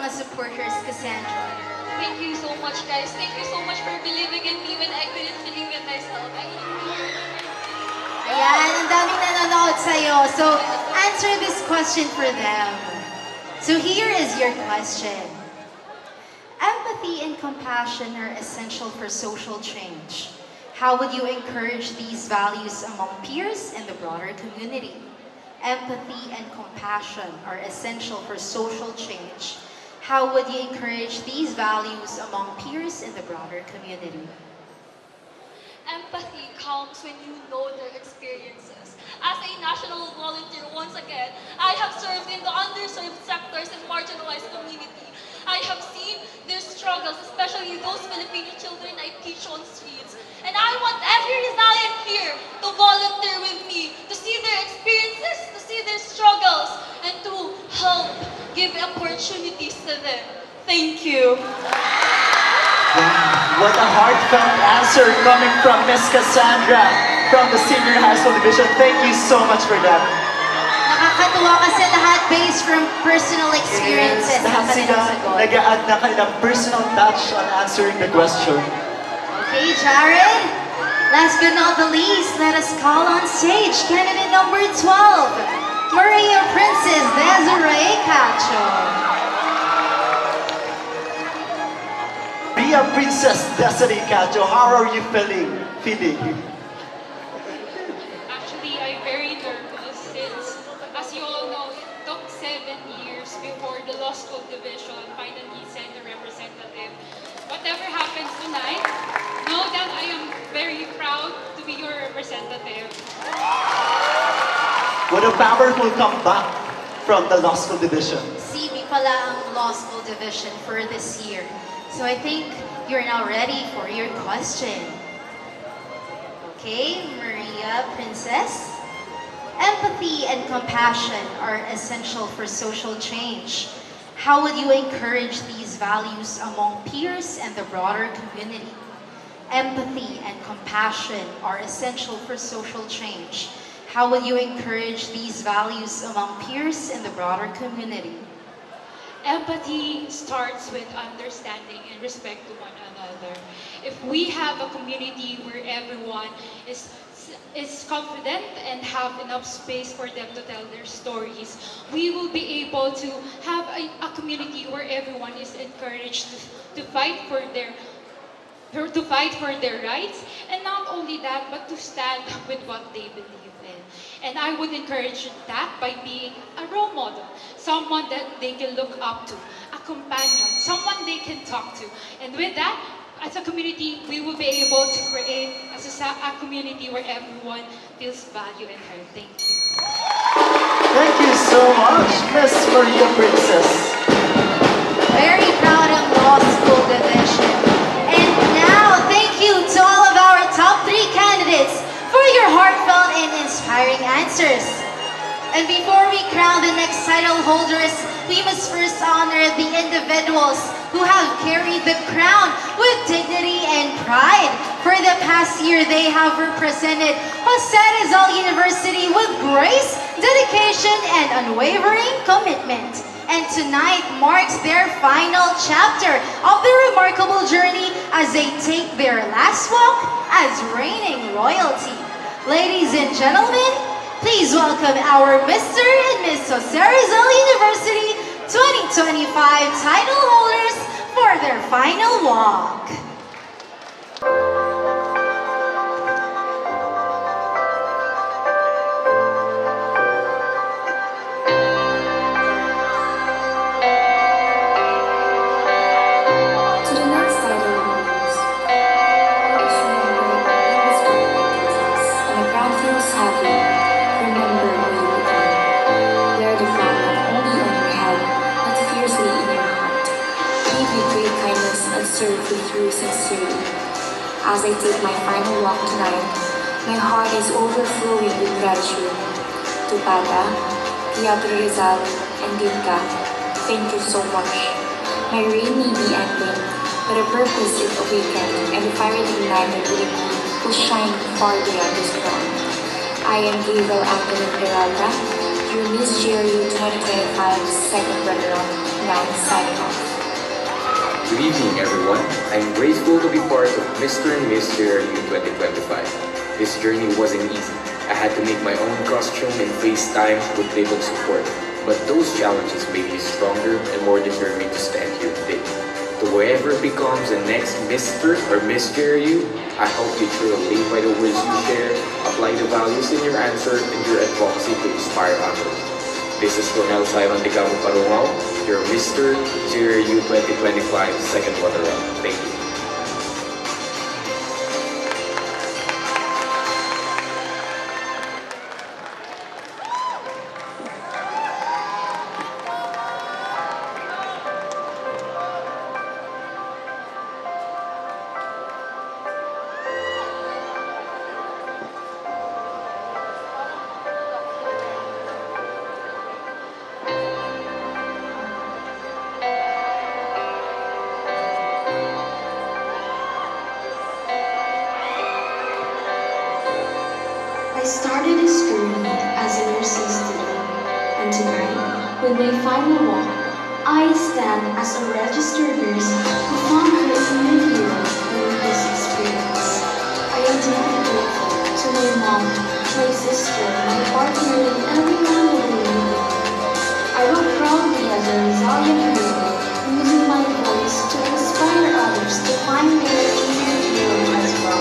Mga supporters, Cassandra. Thank you so much, guys. Thank you so much for believing in me when I couldn't believe in myself. Ayan, ang daming nanonood sa'yo. So, answer this question for them. So here is your question. Empathy and compassion are essential for social change. How would you encourage these values among peers and the broader community? Empathy and compassion are essential for social change. How would you encourage these values among peers and the broader community? Empathy comes when you know their experiences. As a national volunteer, once again, I have served in the underserved sectors and marginalized community. I have seen their struggles, especially those Filipino children I teach on streets. And I want every Rizalian here to volunteer with me, to see their experiences, to see their struggles, and to help give opportunities to them. Thank you. What a heartfelt answer coming from Miss Cassandra from the Senior High School Division. Thank you so much for that. Nakakatuwa kasi lahat based from personal experiences ang lahat sila kanilang sagot. nag-a-add na kanilang personal touch on answering the question. Okay, Jared. Last but not the least, let us call on stage candidate number 12, Maria Princess Desiree Cacho. Maria Princess Desiree Cacho, how are you feeling? Actually, I'm very nervous since, as you all know, it took 7 years before the law school division finally sent a representative. Whatever happens tonight, know that I am very proud to be your representative. What a powerful comeback from the law school division. CB pala ang law school division for this year. So I think you're now ready for your question. Okay, Maria Princess. Empathy and compassion are essential for social change. How would you encourage these values among peers and the broader community? Empathy and compassion are essential for social change. How will you encourage these values among peers and the broader community? Empathy starts with understanding and respect to one another. If we have a community where everyone is confident and have enough space for them to tell their stories, we will be able to have a community where everyone is encouraged to fight for their rights, and not only that, but to stand with what they believe in. And I would encourage that by being a role model, someone that they can look up to, a companion, someone they can talk to. And with that, as a community, we will be able to create a community where everyone feels valued and heard. Thank you. Thank you so much, Miss Maria Princess. Very proud of law school division. And now, thank you to all of our top 3 candidates for your heartfelt and inspiring answers. And before we crown the next title holders, we must first honor the individuals who have carried the crown with dignity and pride. For the past year, they have represented José Rizal University with grace, dedication, and unwavering commitment. And tonight marks their final chapter of their remarkable journey as they take their last walk as reigning royalty. Ladies and gentlemen, please welcome our Mr. and Miss José Rizal University 2025 title holders for their final walk. To the next title holders, always remember when this book enters and the crown feels heavy, remember where you began. Wear the crown not only on your head, but fiercely in your heart. Lead with great kindness and serve with true sincerity. As I take my final walk tonight, my heart is overflowing with gratitude. To Bata, Teatro Rizal, and Dinka, thank you so much. My reign may be ending, but a purpose is awakened, and the fire that ignited within me will shine far beyond this crown. I am Gabriel Anthony Peralta, your Miss GRU 2025 second runner-up, now signing off. Good evening, everyone. I'm grateful to be part of Mr. and Miss GRU 2025. This journey wasn't easy. I had to make my own costume and face time with little support. But those challenges made me stronger and more determined to stand here today. To whoever becomes the next Mr. or Miss GRU, I hope you truly live by the words you share, apply the values in your answer, and your advocacy to inspire others. This is Ronel Simon de Gamo Parungao, your Mr. GRU 2025 second runner-up. Thank you. I started this journey as a nursing student, And tonight, with my final walk, I stand as a registered nurse who found her inner hero through this experience. I am deeply grateful to my mom, my sister, my partner, and everyone who believed in me. I will proudly as a resilient hero, using my voice to inspire others to find their inner hero as well.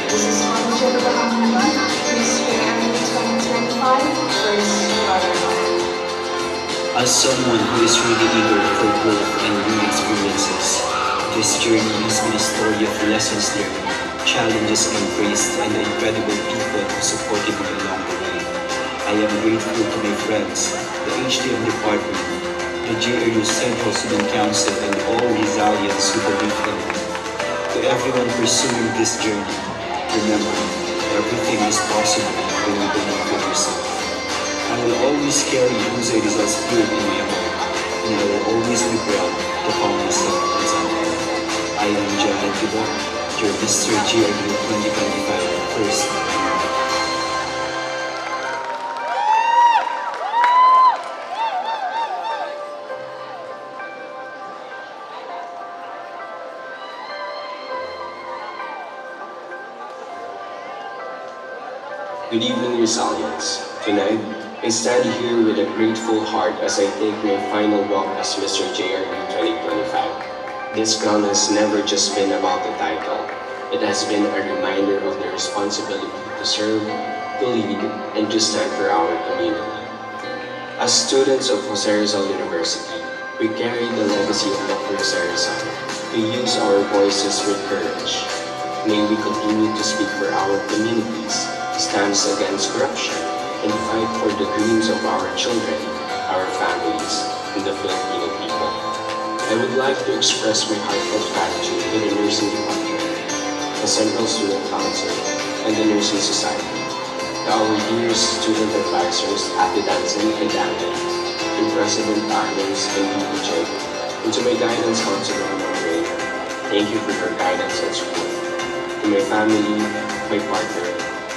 This is College of Bahama, Miss Fairney 2025, first runner-up. As someone who is really eager for growth and new experiences, this journey has been a story of lessons learned, challenges embraced, and the incredible people who supported me along the way. I am grateful to my friends, the HTM department, the JRU Central Student Council, and all Rizalians who believe in me. To everyone pursuing this journey, remember, everything is possible when you believe in yourself. I will always carry José Rizal's spirit in my heart, and I will always be proud to call myself Rizal. I am John Tibo, your Mr. GRU 2025 first. Good evening, Rizalians. Tonight, I stand here with a grateful heart as I take my final walk as Mr. JRU 2025. This crown has never just been about the title. It has been a reminder of the responsibility to serve, to lead, and to stand for our community. As students of José Rizal University, we carry the legacy of Dr. José Rizal. We use our voices with courage. May we continue to speak for our communities, stand against corruption, and fight for the dreams of our children, our families, and the Filipino people. I would like to express my heartfelt gratitude to the Nursing Department, the Central Student Council, and the Nursing Society, to our dearest student advisors, Ate Danson and Alan, to President Agnes and Tito Jay, and to my guidance counselor, Ray. Thank you for your guidance and support. To my family, my partner,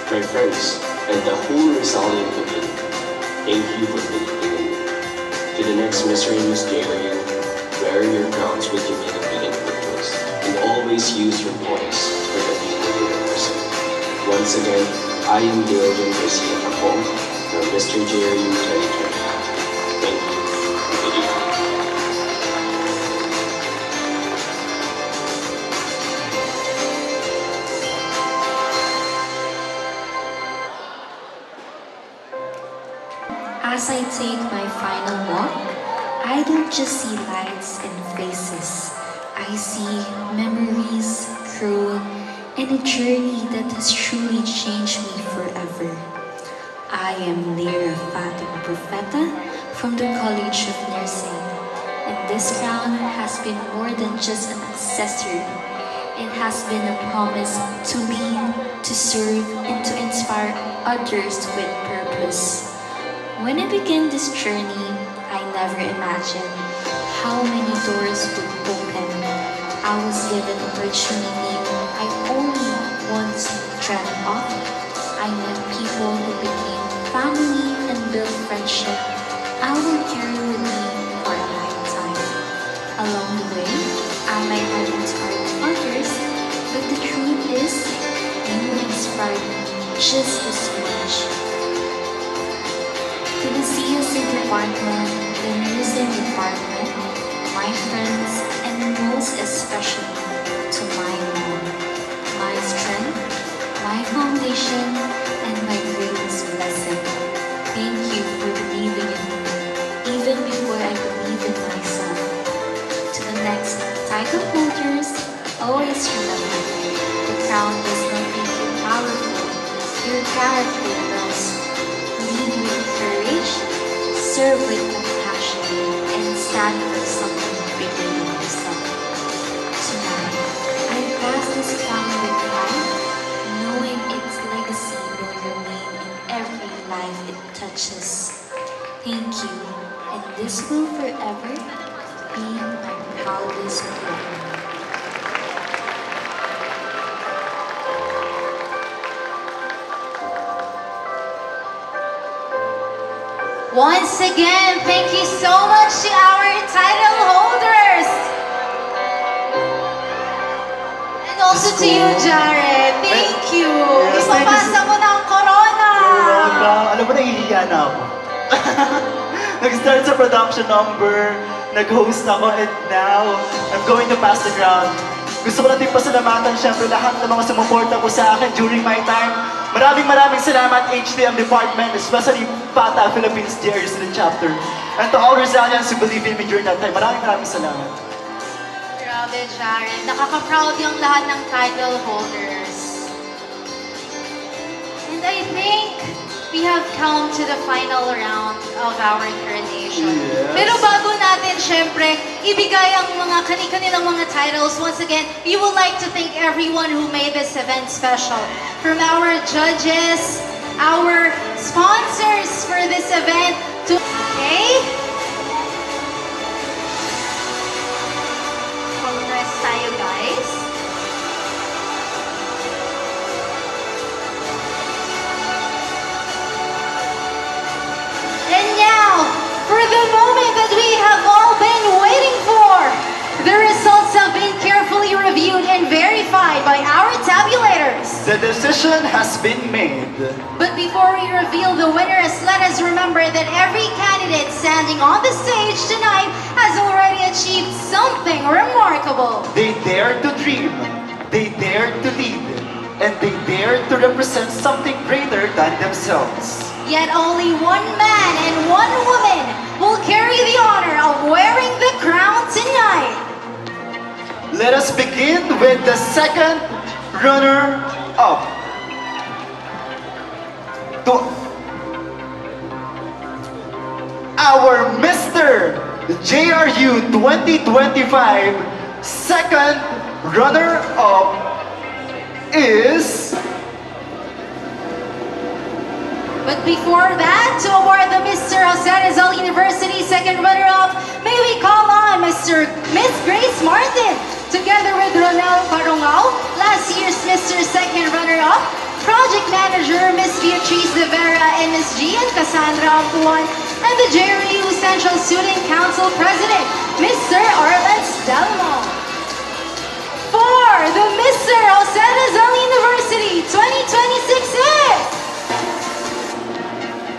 my friends, and the whole Rizalian community, thank you for believing in me. To the next Mr. and Miss JRU, wear your crowns with humility and purpose, and always use your voice for the people university. Once again, I am Dale John Garcia Capone from Mr. JRU 2025. Thank you. Good evening. As I take my final walk, I don't just see lights and faces. I see memories, growth, and a journey that has truly changed me forever. I am Lyra Fatima Profeta from the College of Nursing, and this crown has been more than just an accessory. It has been a promise to lead, to serve, and to inspire others with purpose. When I began this journey, I never imagined how many doors would open. I was given opportunity I only once dreamt of. I met people who became family and built friendship I will carry with me for a lifetime. Along the way, I might have inspired others, but the truth is, you inspired me just as much. To the CSC department, the nursing department, my friends, and most especially to my mom, my strength, my foundation, and my greatest blessing. Thank you for believing in me, even before I believed in myself. To the next title holders, always remember, the crown does not make you powerful, your character does. Lead with courage, serve with compassion, and stand for something bigger than yourself. Tonight, I pass this crown with pride, knowing its legacy will remain in every life it touches. Thank you, and this will forever be my proudest moment. Once again, thank you so much to our title holders. And also to you, Jared. Thank you. Yes, thank you Ipapasa mo na ang corona. Welcome. Alam mo, nahihiya na ako. Nag-start sa production number, nag-host ako, and now, I'm going to pass the ground. Gusto ko natin pasalamatan, syempre, lahat ng mga sumuporta ko sa akin during my time. Maraming salamat, HTM Department, especially PATA, Philippines JRU Student Chapter. And to all Rizalians who believe in me during that time, maraming salamat. Grabe, Jared. Nakaka-proud yung lahat ng title holders. And I think we have come to the final round of our coronation. Yes. Pero bago natin, syempre, ibigay ang mga kanilang mga titles, once again, we would like to thank everyone who made this event special. From our judges, our sponsors for this event, to... Okay? Congress tayo, guys. And now, for the moment that we have all been waiting for, the results have been carefully reviewed and verified by our tabulators. The decision has been made. But before we reveal the winners, let us remember that every candidate standing on the stage tonight has already achieved something remarkable. They dared to dream, they dared to lead, and they dared to represent something greater than themselves. Yet only one man and one woman will carry the honor of wearing the crown tonight. Let us begin with the second runner-up. To our Mr. JRU 2025 second runner-up is... But before that, to award the Mr. José Rizal University second runner-up, may we call on Miss Grace Martin, together with Ronel Parungao, last year's Mr. Second runner-up, Project Manager Miss Beatriz De Vera and Miss Gian Cassandra Ampuan, and the JRU Central Student Council President, Mr. Orlando Delmo. For the Mr. José Rizal University 2026 is...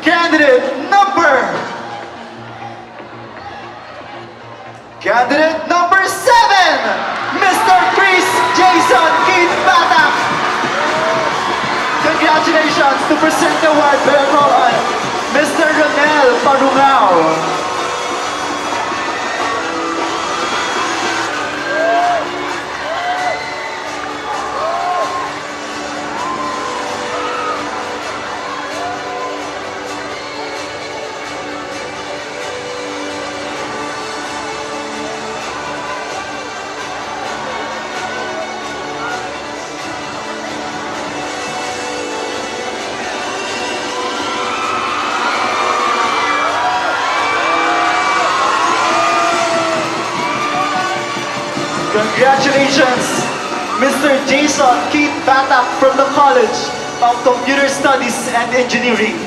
Candidate number 7, Mr. Chris Jason Keith Batak. Congratulations to present the award by a call on Mr. Ronel Parungao. Congratulations, Mr. Jason Keith Batak from the College of Computer Studies and Engineering.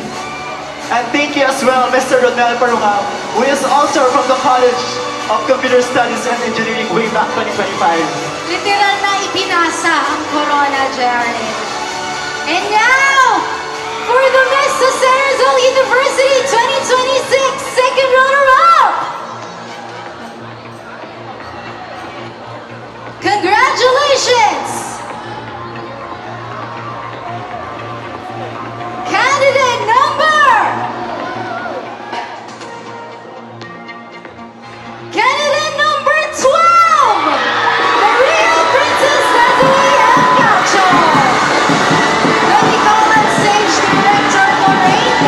And thank you as well, Mr. Ronel Parungao, who is also from the College of Computer Studies and Engineering way back 2025. Literal na ipinasa ang corona, Jared. And now, for the Miss José Rizal University 2026 second runner-up! Congratulations! Candidate number... Candidate number 12! The real Princess Natalie M. Cacho! Let me call on stage Director Lorraine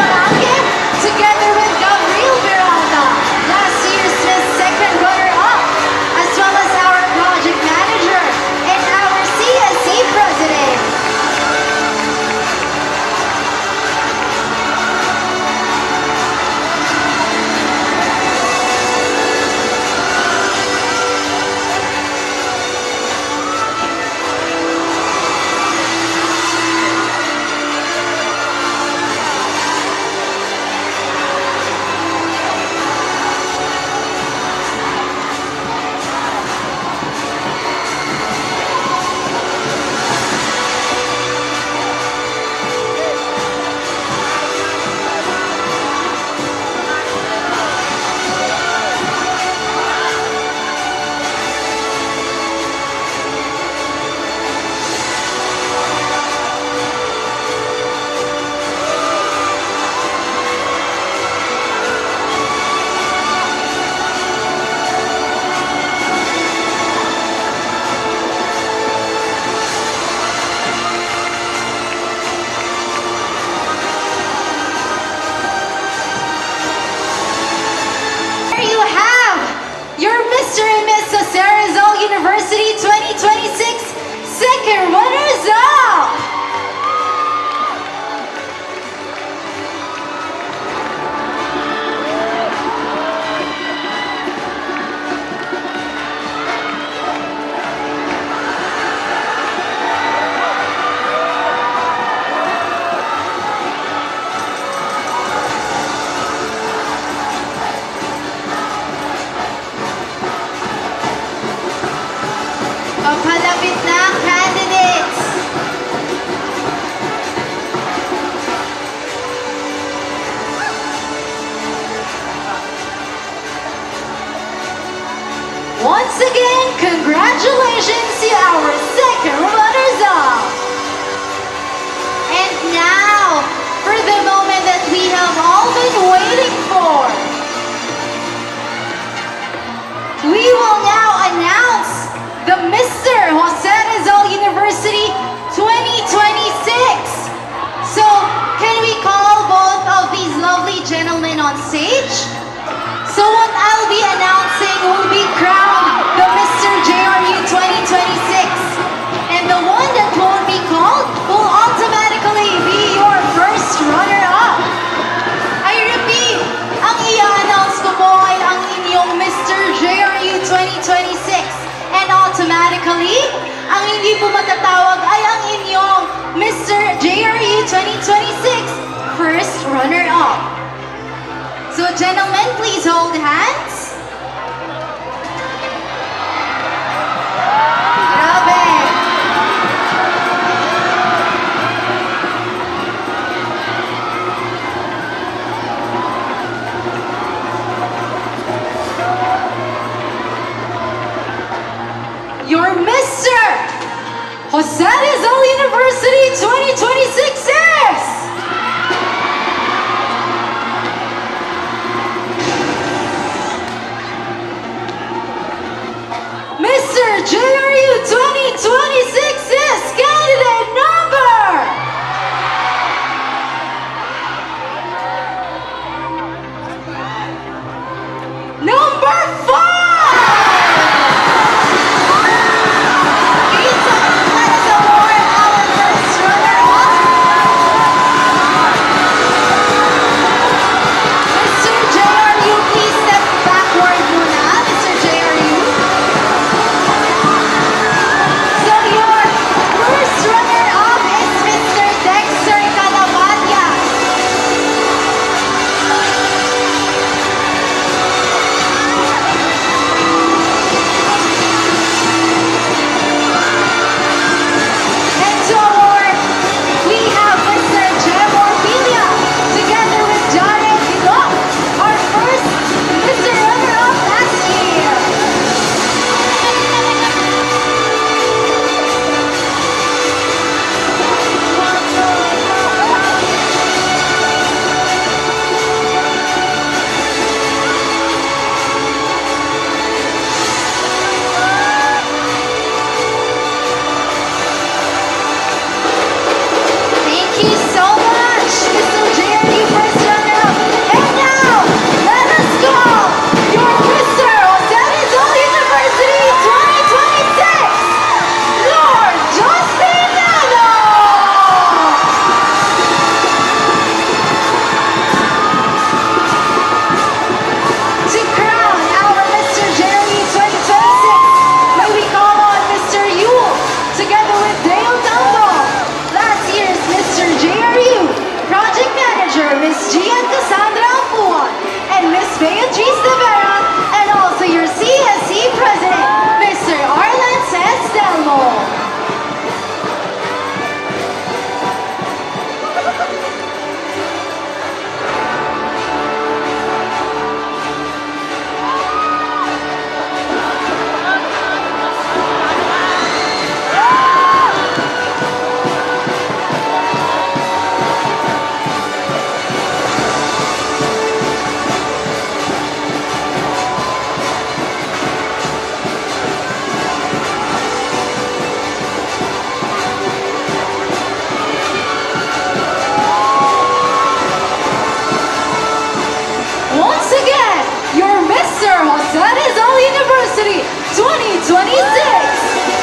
University 2026 second runners-up. Papalapit na candidates. Once again, congratulations to our second runners-up. And now, for the moment that we have all been waiting for, we will now announce the Mr. José Rizal University 2026. So, can we call both of these lovely gentlemen on stage? So what I'll be announcing will be crowned the Mr. JRU 2026. And the one that won't be called will automatically be your first runner-up. I repeat, ang i-announce ko po ay ang inyong Mr. JRU 2026. And automatically, ang hindi po matatawag ay ang inyong Mr. JRU 2026 first runner-up. So gentlemen, please hold hands. Grabe. Your Mr. José Rizal University 2026 is...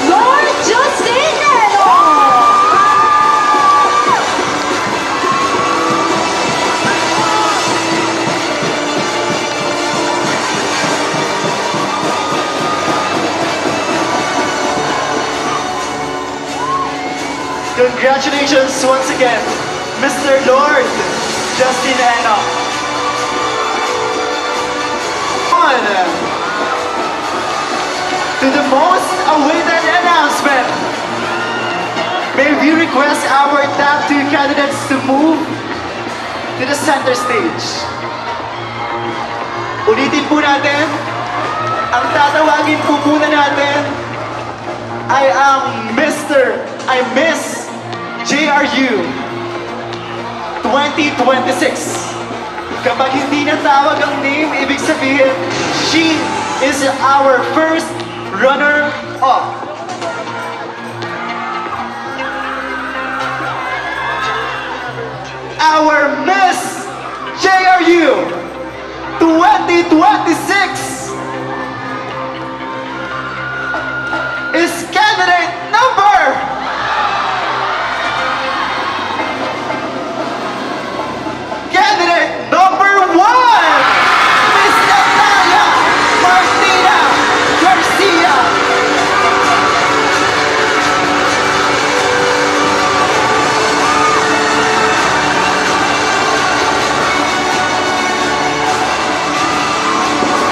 Lord Justinero! Congratulations once again, Mr. Lord Justin Eno. On to the most awaited announcement. May we request our top 2 candidates to move to the center stage. Ulitin po natin, ang tatawagin po muna natin ay ang Miss JRU 2026. Kapag hindi natawag ang name, ibig sabihin, she is our first runner-up. Our Miss JRU 2026 is candidate number one, Miss Natalia Martina Garcia.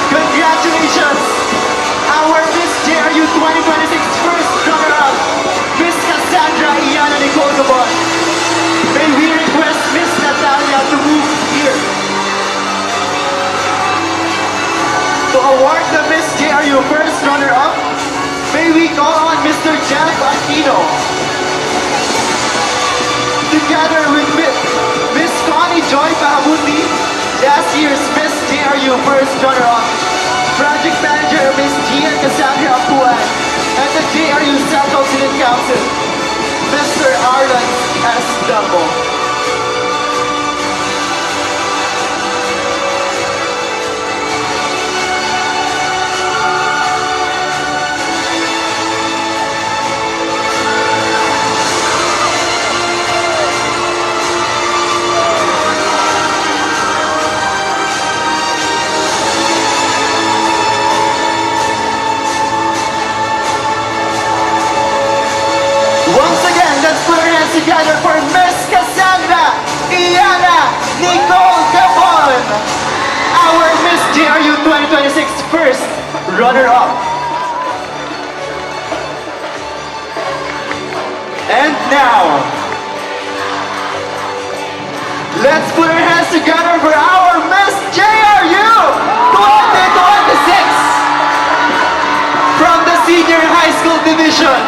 Congratulations, our Miss JRU 2026 first runner-up, Miss Cassandra Iana Nicole Gabon. May we request Miss Natalia to move here to award the Miss JRU first runner-up. May we call on Mr. Jeff Aquino together with Miss Connie Joy Pahamuti, last year's Miss JRU first runner-up, Project Manager Miss Gian Cassandra Apuan, and the JRU Central Student Council, Mr. Arlen S. Dumbo. Once again, let's put our hands together for Miss Cassandra Iana Nicole Gabon, our Miss JRU 2026 first runner-up. And now, let's put our hands together for our Miss JRU 2026 from the Senior High School Division,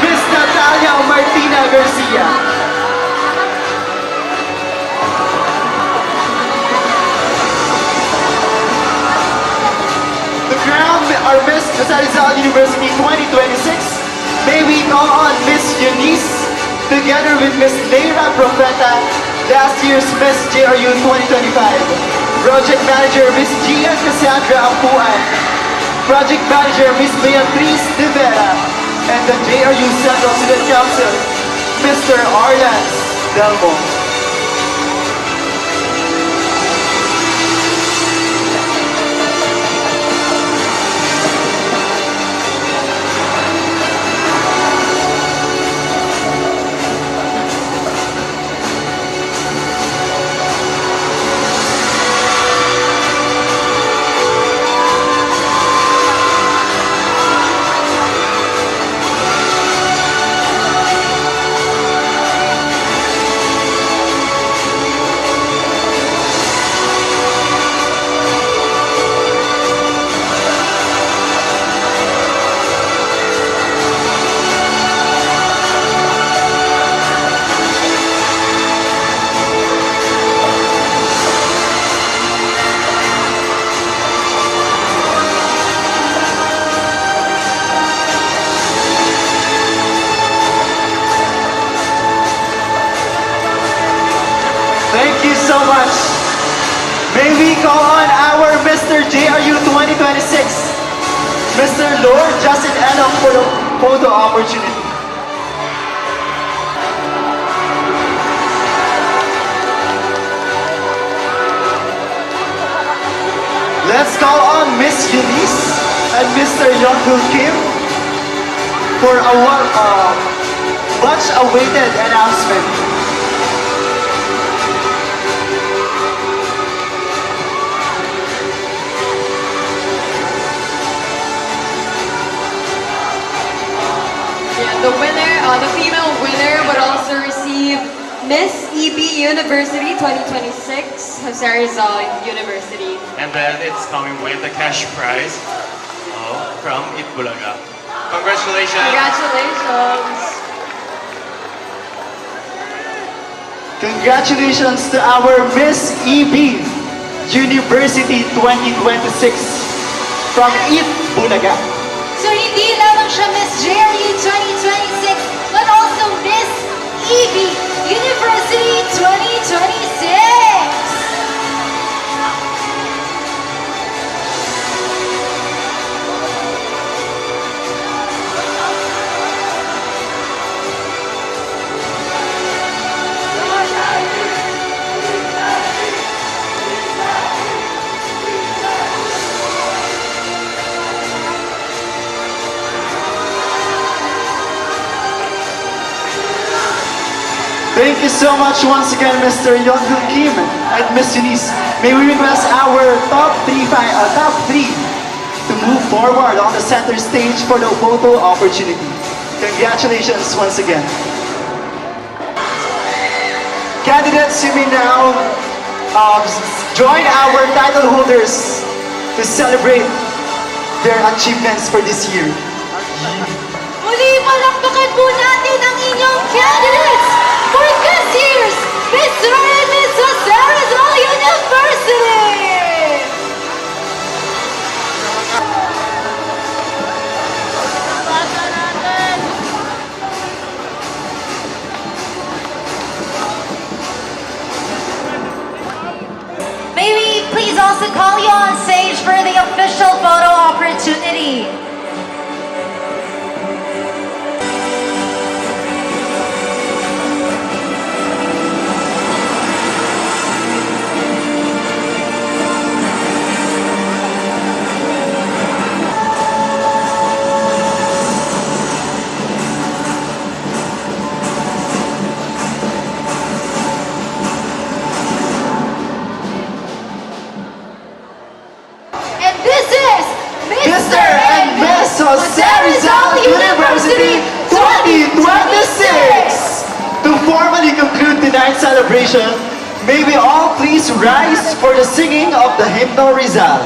Miss Natalia Martina Garcia. The crown are Miss José Rizal University 2026. May we call on Miss Eunice together with Miss Leira Profeta, last year's Miss JRU 2025. Project Manager Miss Gia Cassandra Apuan. Project Manager Miss Beatriz De Vera. And the JRU Central Student Council, Mr. Arlen Delmo. Thank you so much. May we call on our Mr. JRU 2026, Mr. floor, Justin Enoch, for the photo opportunity. Let's call on Miss Eunice and Mr. Younghoon Kim for a much awaited announcement. Yeah, the female winner would also receive Miss EB University 2026, José Rizal University. And then it's coming with a cash prize from Itbulaga. Congratulations! Congratulations! Congratulations to our Miss EB University 2026 from Itbulaga. So hindi lamang siya Miss JRU 2026, but also Miss EB University 2026. Thank you so much once again, Mr. Younghoon Kim and Miss Eunice. May we request our top three to move forward on the center stage for the photo opportunity. Congratulations once again. Candidates, you may now join our title holders to celebrate their achievements for this year. Muli, palakpakan po natin ang inyong candidates for this year's Mr. and Miss José Rizal University! May we please also call you on stage for the official photo opportunity. And this is Mr. and Miss José Rizal University 2026! To formally conclude tonight's celebration, may we all please rise for the singing of the Hymno Rizal.